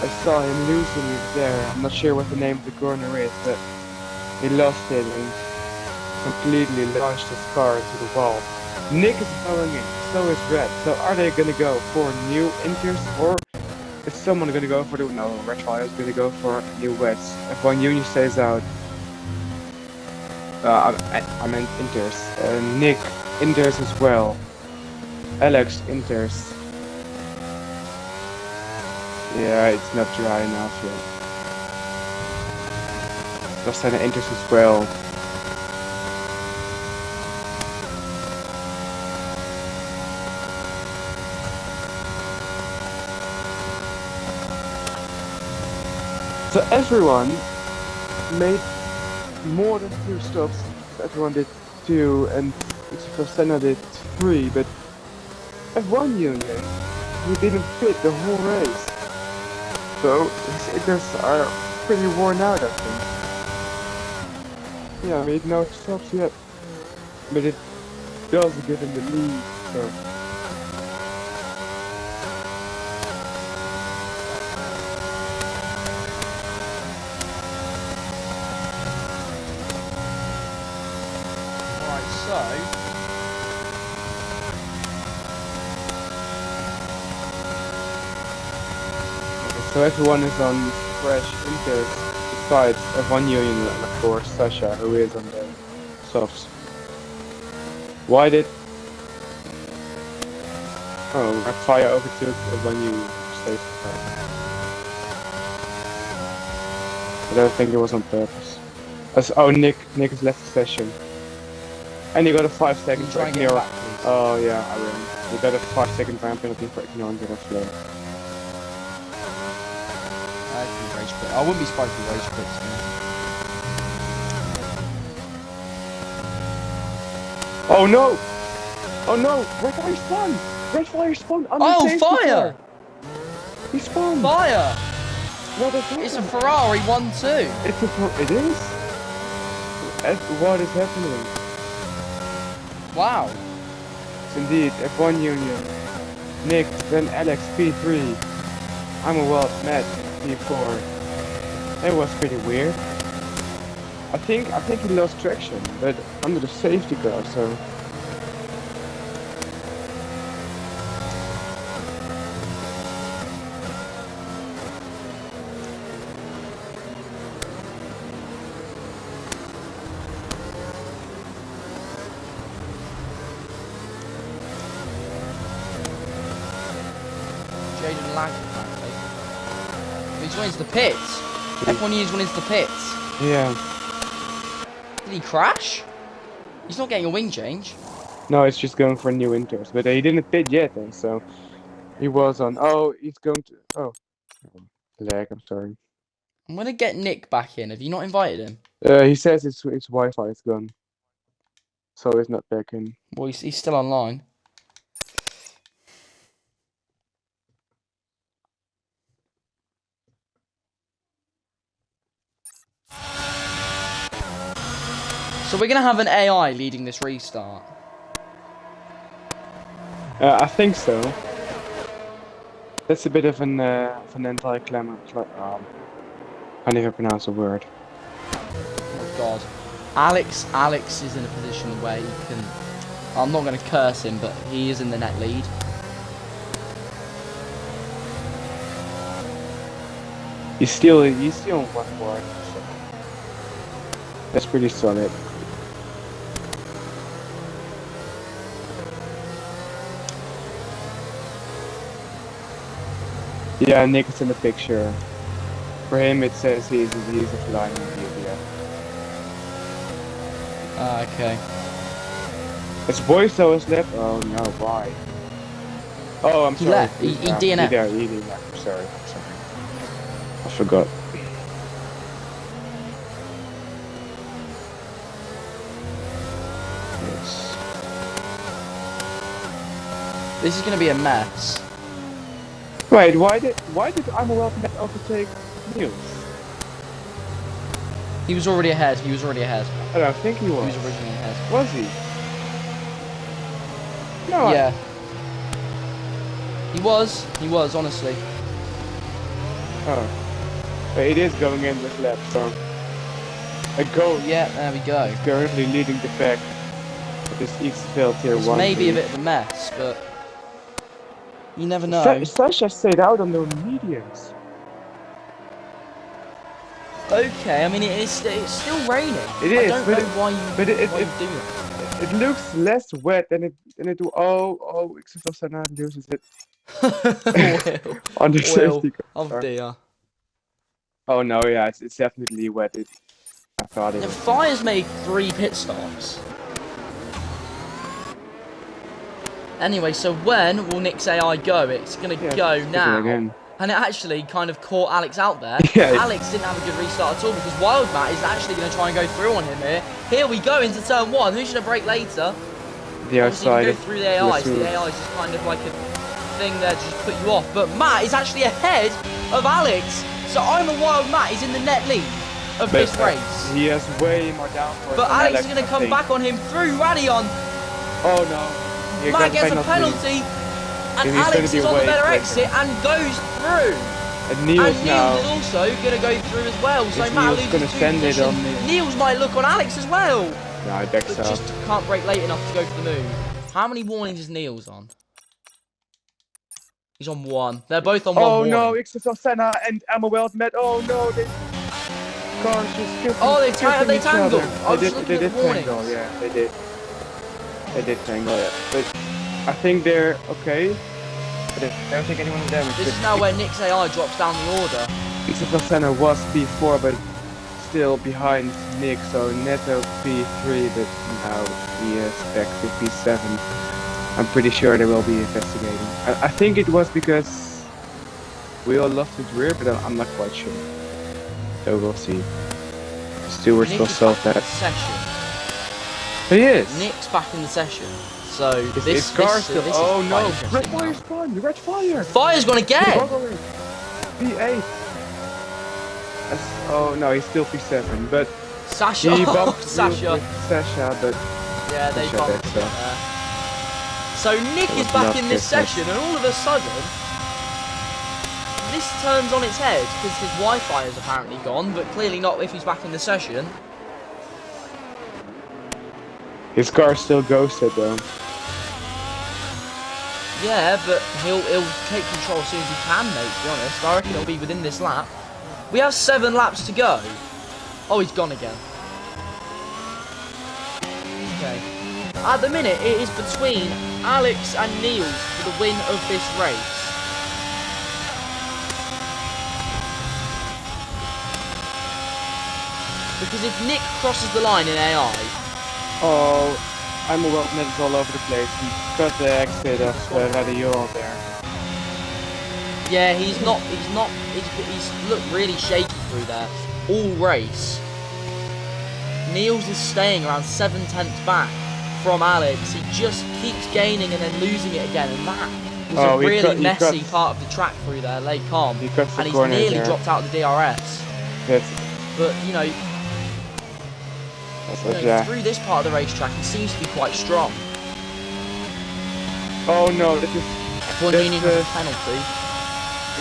I saw him losing it there. I'm not sure what the name of the corner is, but he lost it and completely launched his car into the wall. Nick is going in, so is Red. So are they going to go for new Inters, or is someone going to go for Red Fire is going to go for new Wets? If one Uni stays out, I meant Inters. Nick Inters as well. Alex Inters. Yeah, it's not dry enough yet. Rosana Inters as well. So everyone made more than 2 stops. Everyone did 2 and Senna did 3, but F1 Union he didn't fit the whole race. So his injuries are pretty worn out, I think. Yeah, I mean, no stops yet, but it does give him the lead. So Right, so everyone is on fresh inters besides F1 Union and of course Sasha, who is on the softs. Why did Fire overtook F1 Union safety car? I don't think it was on purpose. Nick has left the session. And he got a 5-second try and get ignore. back, please. Oh yeah, I will. He got a 5-second time penalty for ignoring the flow. Rage quit. I wouldn't be surprised if he rage quits. Oh no! Oh no! Red fire spawned! Red fire spawned! Oh, fire! He spawned! Fire! What is happening? It's a Ferrari 1-2. It is? What is happening? Wow. It's indeed F1 Union. Nick, then Alex P3. I'm a wild Matt P4. It was pretty weird. I think he lost traction, but under the safety car, so. Jaden lag apparently. He just went into the pits. F1 News went into the pits. Yeah. Did he crash? He's not getting a wing change. No, it's just going for new inters, but he didn't pit yet, so he was on. Oh, he's going to. Oh, lag. I'm sorry. I'm gonna get Nick back in. Have you not invited him? He says his Wi-Fi is gone, so he's not back in. Well, he's still online. So we're gonna have an AI leading this restart. I think so. That's a bit of an anti-climate. Can't even pronounce a word. Oh God, Alex is in a position where he can. I'm not gonna curse him, but he is in the net lead. He's still on 1 board. So that's pretty solid. Yeah, Nick is in the picture. For him, it says he's a flying idiot. Okay. His voice though is left. Oh no, why? Oh, I'm He sorry. left. He DNF'd. Yeah, he left. I'm sorry. I forgot. Yes. This is gonna be a mess. Wait, why did I'm allowed to overtake Niels? He was already ahead. I don't think he was. He was originally ahead. Was he? No. Yeah. He was, honestly. Oh. But it is going in this lap, so. A goal. Yeah, there we go. He's currently leading the pack. With this EXFL tier It's 1. maybe a bit of a mess, but you never know. Sasha stayed out on the mediums. Okay, I mean it's still raining. It is, I don't know why you do that. It looks less wet than it do. Oh, EXFL Sana loses it. On the safety car. Oh dear. Oh no, yeah, it's definitely wet. I thought it The was. Fire's made 3 pit stops. Anyway, so when will Nick's AI go? It's gonna go now. Again. And it actually kind of caught Alex out there. Yeah. Alex didn't have a good restart at all because Wildmat is actually going to try and go through on him here. Here we go into turn 1. Who's going to brake later? The outside go of through the AI. So Lasso. the AI is just kind of like a thing there to just put you off. But Matt is actually ahead of Alex. So I'm a wild Matt. He's in the net lead of this race. He has way more downforce. But Alex is going to come back on him through Radion. Oh no. Matt gets a penalty. And Alex is on the better exit and goes through. And Niels now is also going to go through as well. So Matt loses going to send it on me. Niels might look on Alex as well. No, I think so. Just can't brake late enough to go for the move. How many warnings is Niels on? He's on 1. They're both on 1 warning. Oh no, EXFL Senna and Emma Weld met. Oh no, they cars just killed. Oh, they tangled. They did tangle. Yeah, they did. They did tangle. Yeah. But I think they're okay. But I don't think anyone damaged. This is now where Nick's AI drops down the order. EXFL Senna was P4, but still behind Nick, so Netto P3, but now he is back to P7. I'm pretty sure they will be investigating. I think it was because we all lost his rear, but I'm not quite sure. So we'll see. Stewards will solve that. Session. He is. Nick's back in the session. So this car still. Oh no! Red fire spawn! Red fire! Fire's gone again. P8. Oh no, he's still P7, but Sasha. He bumped Sasha. Sasha, but yeah, they bumped it there. So Nick is back in this session, and all of a sudden, this turns on its head because his Wi-Fi is apparently gone, but clearly not if he's back in the session. His car still ghosted though. Yeah, but he'll take control as soon as he can, mate, to be honest. I reckon it'll be within this lap. We have 7 laps to go. Oh, he's gone again. Okay. At the minute, it is between Alex and Niels for the win of this race. Because if Nick crosses the line in AI... Oh, I'm a world net all over the place. He got the exit of Radio there. Yeah, he's looked really shaky through there all race. Niels is staying around 7/10 back from Alex. He just keeps gaining and then losing it again, and that was a really messy part of the track through there, late calm. And he's nearly dropped out of the DRS. Yes. But through this part of the racetrack, he seems to be quite strong. Oh no, this is. Bonini has a penalty.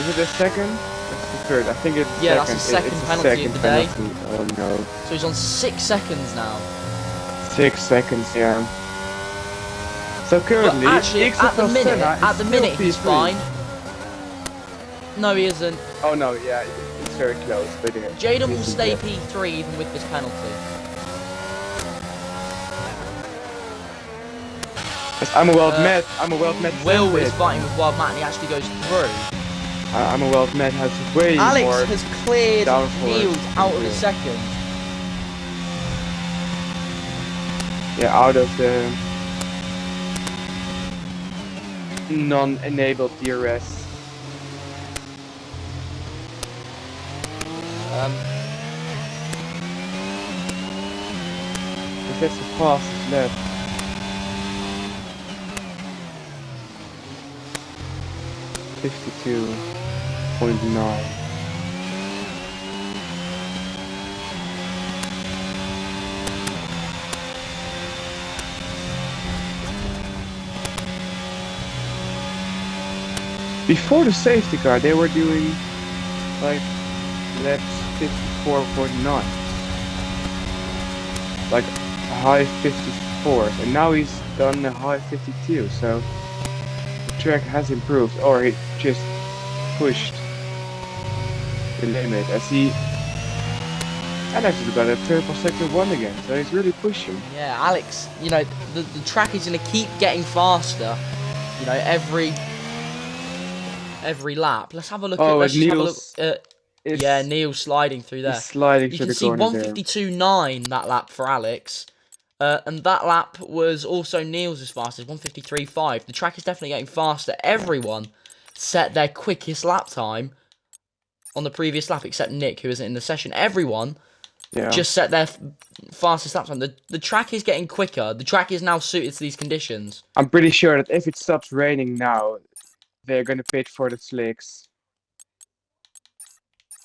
Is it the second? That's the third. I think it's the second. That's the second penalty of the day. Oh no. So he's on 6 seconds now. 6 seconds, yeah. So currently, but actually, at the minute he's fine. No, he isn't. Oh no, yeah, it's very close. But Jaden will stay P3 even with this penalty. I'm a world met. Will is fighting with Wild Matt and he actually goes through. I'm a world met has way Alex more has cleared Niels out of the second. Yeah, out of the non-enabled DRS. That's the fastest lap. .9. Before the safety car, they were doing like laps 54.9, like a high 54, and now he's done a high 52. So the track has improved, or he just pushed the limit as he. Alex has got a triple sector 1 again, so he's really pushing. Yeah, Alex, the track is going to keep getting faster, every lap. Let's have a look at Niels sliding through there. Sliding you through can the see corner 152.9 that lap for Alex. And that lap was also Niels' fastest, 153.5. The track is definitely getting faster. Everyone set their quickest lap time on the previous lap, except Nick, who isn't in the session. Everyone just set their fastest lap time. The track is getting quicker. The track is now suited to these conditions. I'm pretty sure that if it stops raining now, they're gonna pit for the slicks.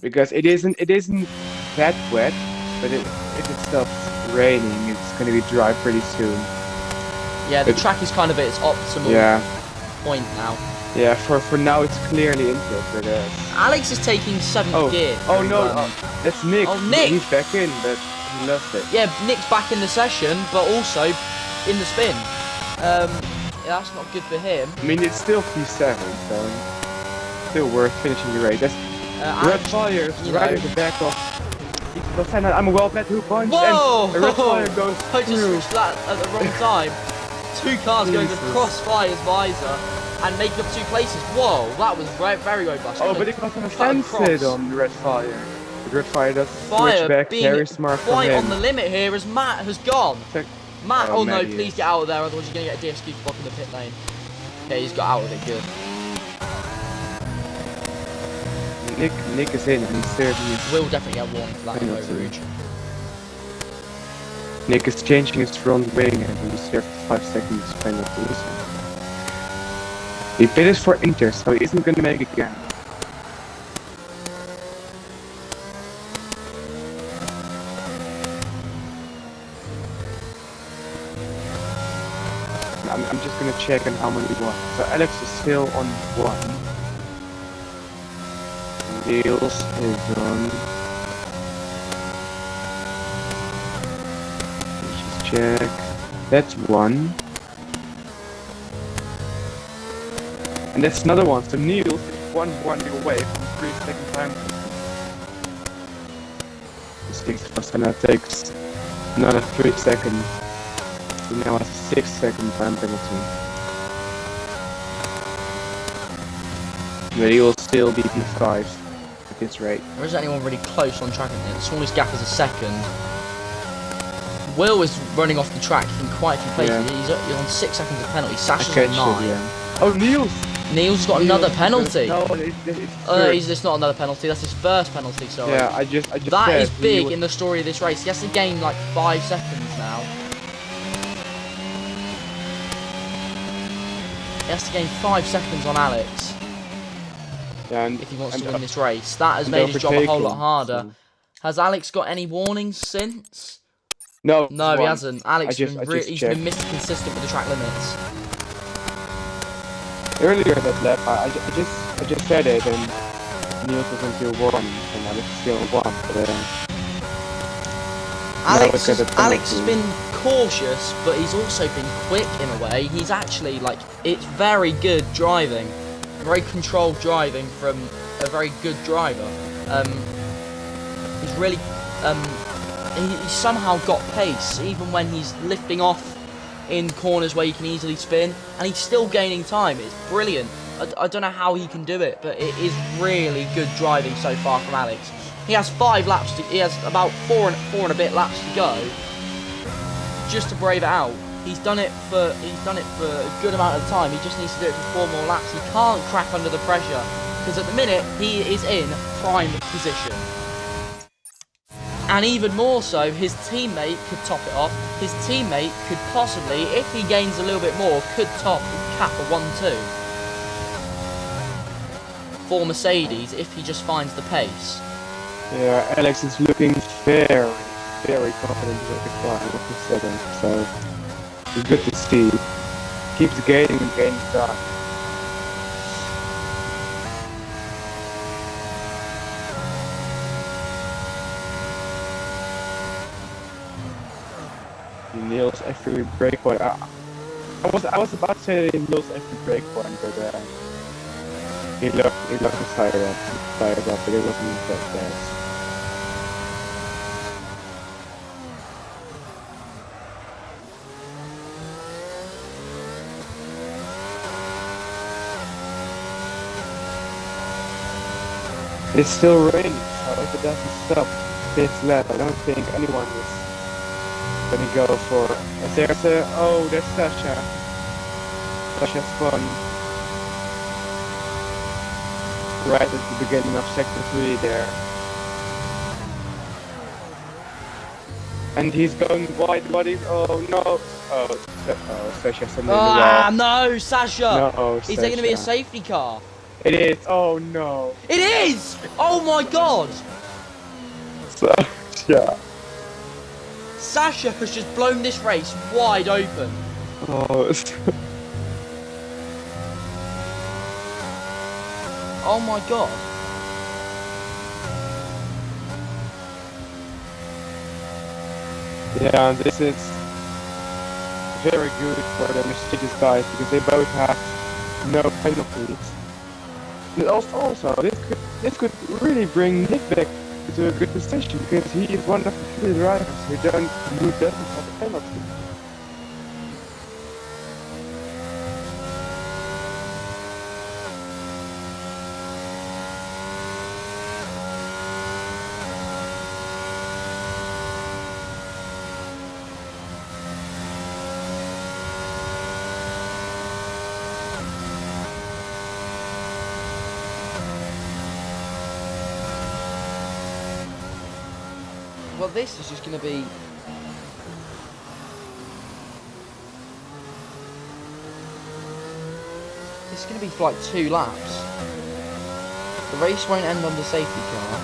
Because it isn't that wet, but if it stops raining, it's gonna be dry pretty soon. Yeah, the track is kind of at its optimal point now. Yeah, for now it's clearly into it, but Alex is taking 7th gear. Oh no, that's Nick. Oh, Nick! He's back in, but he lost it. Yeah, Nick's back in the session, but also in the spin. Yeah, that's not good for him. I mean, it's still P7, so still worth finishing the race. That's Red Fire right at the back of. I'm a well-bet who punch, Whoa! and the Red Fire goes I just through. switched that at the wrong time. 2 cars going with Crossfire's visor and making up 2 places. Whoa, that was very robust. Oh, but it was an offensive on the Red Fire. The Red Fire does Fire switch back, being very smart from quite him. on the limit here as Matt has gone. Matt, oh no, Matt please get out of there, otherwise you're going to get a DSQ for blocking the pit lane. Okay, he's got out of it, good. Nick is in, and he's serving. Will definitely get warned for that overreach. Nick is changing his front wing, and he served 5 seconds penalty. He pitted for Inter, so he isn't going to make it again. I'm just going to check on how many won. So Alex is still on 1. Niels is on. Let's just check. That's 1. And that's another one. So Niels is 1 away from 3-second time. This takes us, and that takes another 3 seconds. He now has a 6-second time penalty. But he will still be P5 at this rate. There isn't anyone really close on track at the minute. The smallest gap is a second. Will is running off the track in quite a few places. Yeah. He's on 6 seconds of penalty. Sasha's on 9. Oh, Niels! Niels got another penalty. No, it's not another penalty. That's his first penalty. Sorry. Yeah, I just. That is big in the story of this race. He has to gain like 5 seconds now. He has to gain 5 seconds on Alex. Yeah, if he wants to win this race. That has made his job a whole lot harder. So. Has Alex got any warnings since? No, he hasn't. Alex he's been Mr. Consistent with the track limits. Earlier that lap, I just said it, and Niels was until 1, and Alex is still 1. But, Alex has been cautious, but he's also been quick in a way. He's actually it's very good driving, very controlled driving from a very good driver. He's really he somehow got pace even when he's lifting off in corners where you can easily spin, and he's still gaining time. It's brilliant. I don't know how he can do it, but it is really good driving so far from Alex. He has 5 laps. He has about four and a bit laps to go, just to brave it out. He's done it for a good amount of time. He just needs to do it for 4 more laps. He can't crack under the pressure because at the minute he is in prime position. And even more so, his teammate could top it off. His teammate could possibly, if he gains a little bit more, could cap a 1-2 for Mercedes if he just finds the pace. Yeah, Alex is looking very confident with the car with the 7, so it's good to see. Keeps gaining and gaining time. Niels every break point. I was about to say Niels every break point, but he locked his tire up, but it wasn't that fast. It's still raining, so if it doesn't stop this lap, I don't think anyone is gonna go for. There's Sasha. Sasha's fun. Right at the beginning of sector 3 there. And he's going wide. What is? Oh no! Sasha suddenly in the Ah, wall. no, Sasha! No, Is there going to be a Sasha. safety car? It is. Oh no! It is! Oh my god! Sasha. Sasha has just blown this race wide open. Oh. Oh my god. Yeah, this is very good for the Mercedes guys because they both have no penalties. And also this could really bring Nick back to a good position because he is one of the few drivers who doesn't have a penalty. Well, this is just going to be... It's going to be for like 2 laps. The race won't end on the safety car.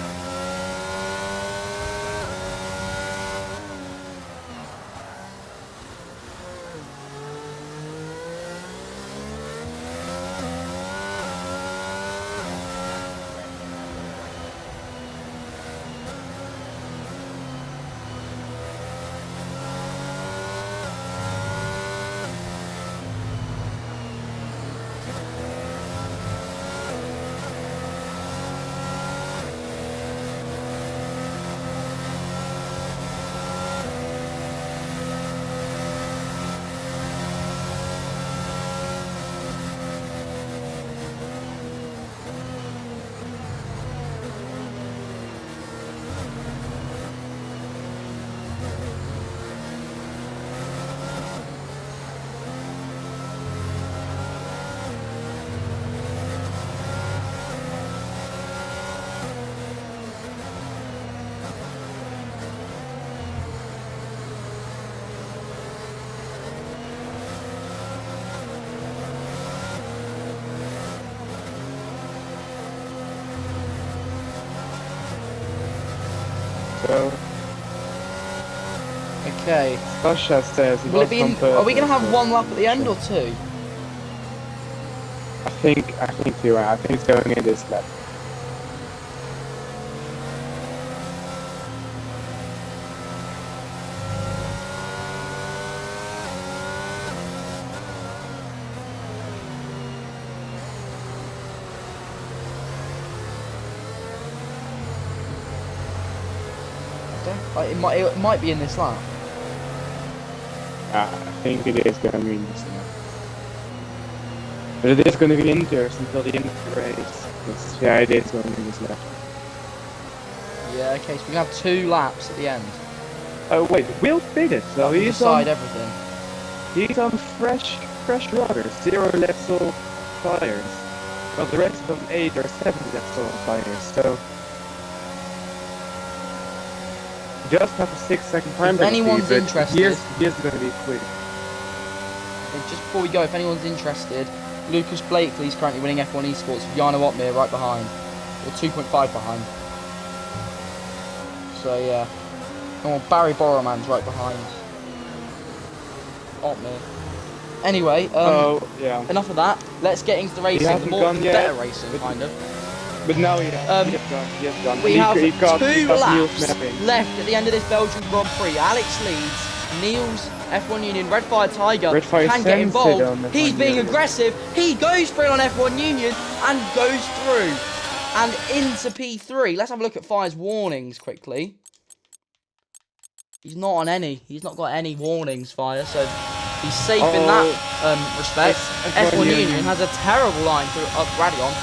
So Okay. Sasha says he Will it was be on in... purpose, Are we going to have so- 1 lap at the end or 2? I think you're right. I think it's going in this lap. It might be in this lap. I think it is going in this lap. But it is going to be indoors until the end of the race. Yeah, it is going in this lap. Yeah, okay, so we can have 2 laps at the end. Oh wait, Will fitted, so We he's decide on, everything. he's on fresh rotors, 0 Lexol tires. Well, the rest of them 8 or 7 Lexol tires, so just have a 6-second time If penalty, anyone's but interested- he is going to be quick. And just before we go, if anyone's interested, Lucas Blakely is currently winning F1 Esports with Jana Otmir right behind. Or 2.5 behind. So yeah. Oh, Barry Borrowman's right behind Otmir. Anyway, yeah. enough of that. Let's get into the racing. hasn't The gone yet, better racing, but- kind of. But now he has gone. We have He got 2 Neil's laps mapping. left at the end of this Belgian Grand Prix. Alex leads. Niels, F1 Union, Red Fire Tiger Red Fire can get sends it involved. on F1 He's being Union. aggressive. He goes for it on F1 Union and goes through and into P3. Let's have a look at Fire's warnings quickly. He's not on any. He's not got any warnings, Fire. So he's safe in that respect. F1 Union has a terrible line through Radion.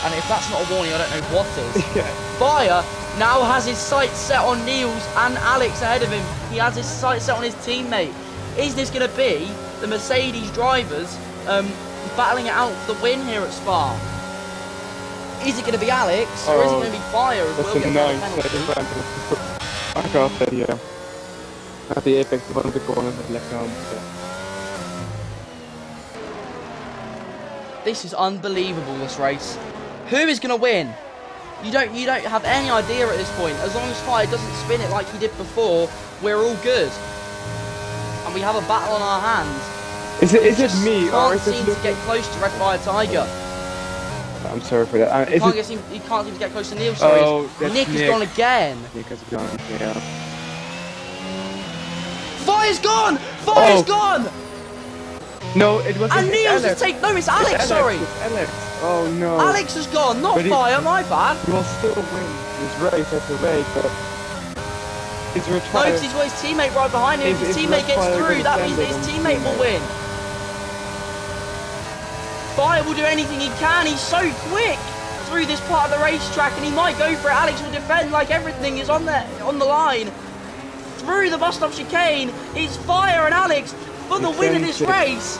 And if that's not a warning, I don't know what is. Yeah. Fire now has his sights set on Niels and Alex ahead of him. He has his sights set on his teammate. Is this going to be the Mercedes drivers battling it out for the win here at Spa? Is it going to be Alex or is it going to be Fire as That's well? a nice penalty. I got that, yeah. At the apex, one of the corners at left home. So. This is unbelievable, this race. Who is going to win? You don't have any idea at this point. As long as Fire doesn't spin it like he did before, we're all good. And we have a battle on our hands. Is it me or is it seem to get close to Red Fire Tiger. I'm sorry for that. He can't seem to get close to Neil. Sorry, oh, Nick has gone again. Nick has gone. Yeah. Fire's gone. Fire's gone. No, it was. And Neil's has taken. No, it's Alex. Alex. Sorry. It's Alex. Oh no. Alex has gone. Not Fire. My bad. He will still win this race at the rate, but he's retired. No, because he's got his teammate right behind him. If his teammate gets through, that means that his teammate will win. Fire will do anything he can. He's so quick through this part of the racetrack, and he might go for it. Alex will defend like everything is on the line. Through the bus stop chicane, it's Fire and Alex for the win of this race.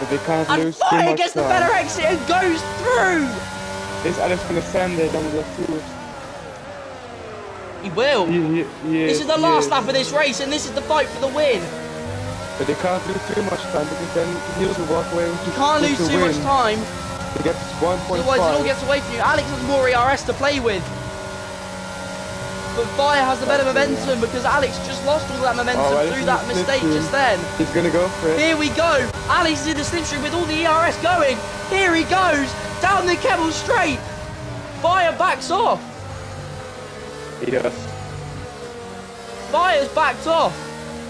But they can't and lose Fire too much gets the time. better exit and goes through. Is Alex going to send it on the foot? He will. This is the last lap of this race, and this is the fight for the win. But they can't lose too much time because then Niels will walk away with the win. You can't lose too much time. He gets 1.5. Otherwise, it all gets away from you. Alex has more ERS to play with. But Fire has the better momentum because Alex just lost all that momentum through that mistake just then. He's going to go for it. Here we go. Alex is in the slipstream with all the ERS going. Here he goes. Down the Kemmel straight. Fire backs off. He does. Fire's backed off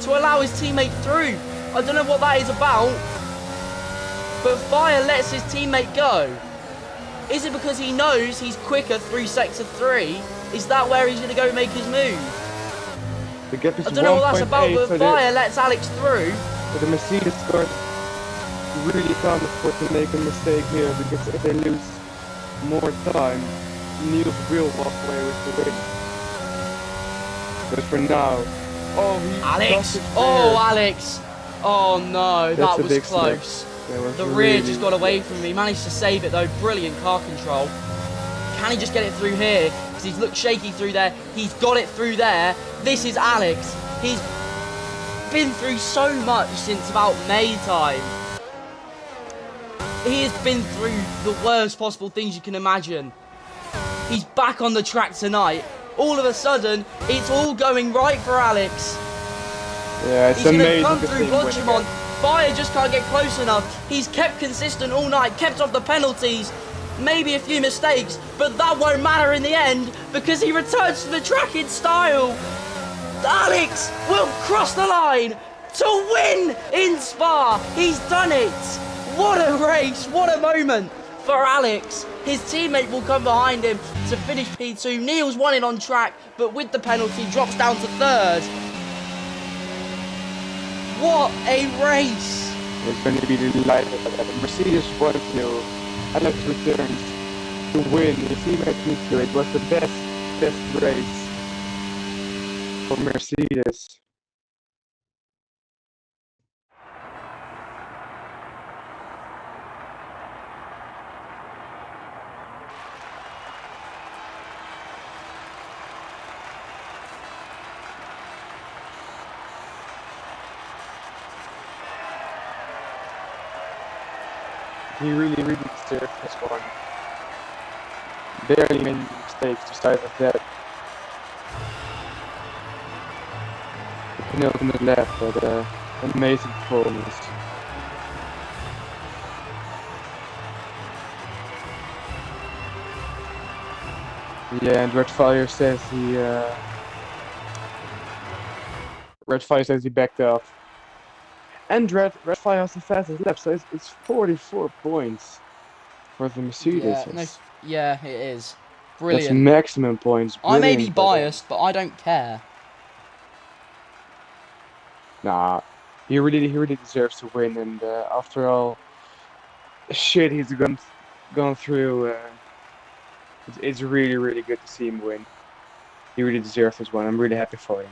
to allow his teammate through. I don't know what that is about. But Fire lets his teammate go. Is it because he knows he's quicker through Sector 3? Is that where he's going to go make his move? The gap is I don't know what that's about, but so Fire lets Alex through. But the Mercedes car really can't afford to make a mistake here because if they lose more time, Niels will walk away with the win. But for now, Alex! Oh, Alex! Oh no, that was close. The rear just got away from me. Managed to save it though. Brilliant car control. Can he just get it through here? Because he's looked shaky through there. He's got it through there. This is Alex. He's been through so much since about May time. He has been through the worst possible things you can imagine. He's back on the track tonight. All of a sudden, it's all going right for Alex. Yeah, it's amazing. He's going to come through Blanchimont. Fire just can't get close enough. He's kept consistent all night, kept off the penalties. Maybe a few mistakes, but that won't matter in the end because he returns to the track in style. Alex will cross the line to win in Spa. He's done it. What a race, what a moment for Alex. His teammate will come behind him to finish P2. Niels won it on track, but with the penalty drops down to third. What a race! It's going to be delighted that Mercedes 1-0. Alex returns to win. His teammate P2. It was the best race for Mercedes. He really deserved this one. Barely made mistakes to start with that. The penultimate lap, but amazing performance. Yeah, and Red Fire says he backed off. And Red Fire has the fastest lap, so it's 44 points for the Mercedes. Yeah, it is. Brilliant. That's maximum points. I may be biased, but I don't care. Nah, he really deserves to win, and after all shit he's gone through, it's really good to see him win. He really deserves this one. I'm really happy for him.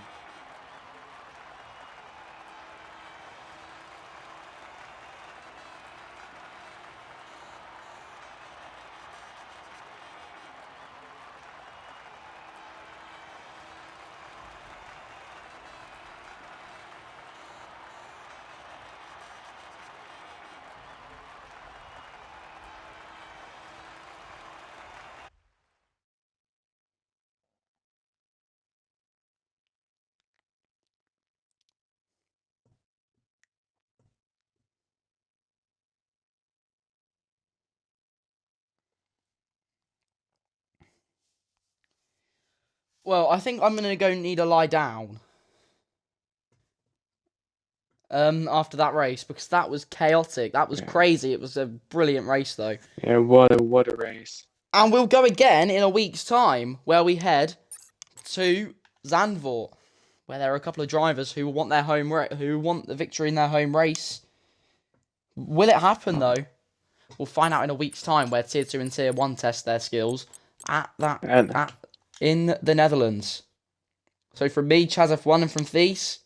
Well, I think I'm gonna go need to lie down. After that race, because that was chaotic. That was Yeah, crazy. It was a brilliant race, though. yeah, what a race. And we'll go again in a week's time, where we head to Zandvoort, where there are a couple of drivers who want who want the victory in their home race. Will it happen though? We'll find out in a week's time, where Tier 2 and Tier 1 test their skills And in the Netherlands. So from me, Chaz F1, and from Thies,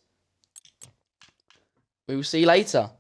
we will see you later.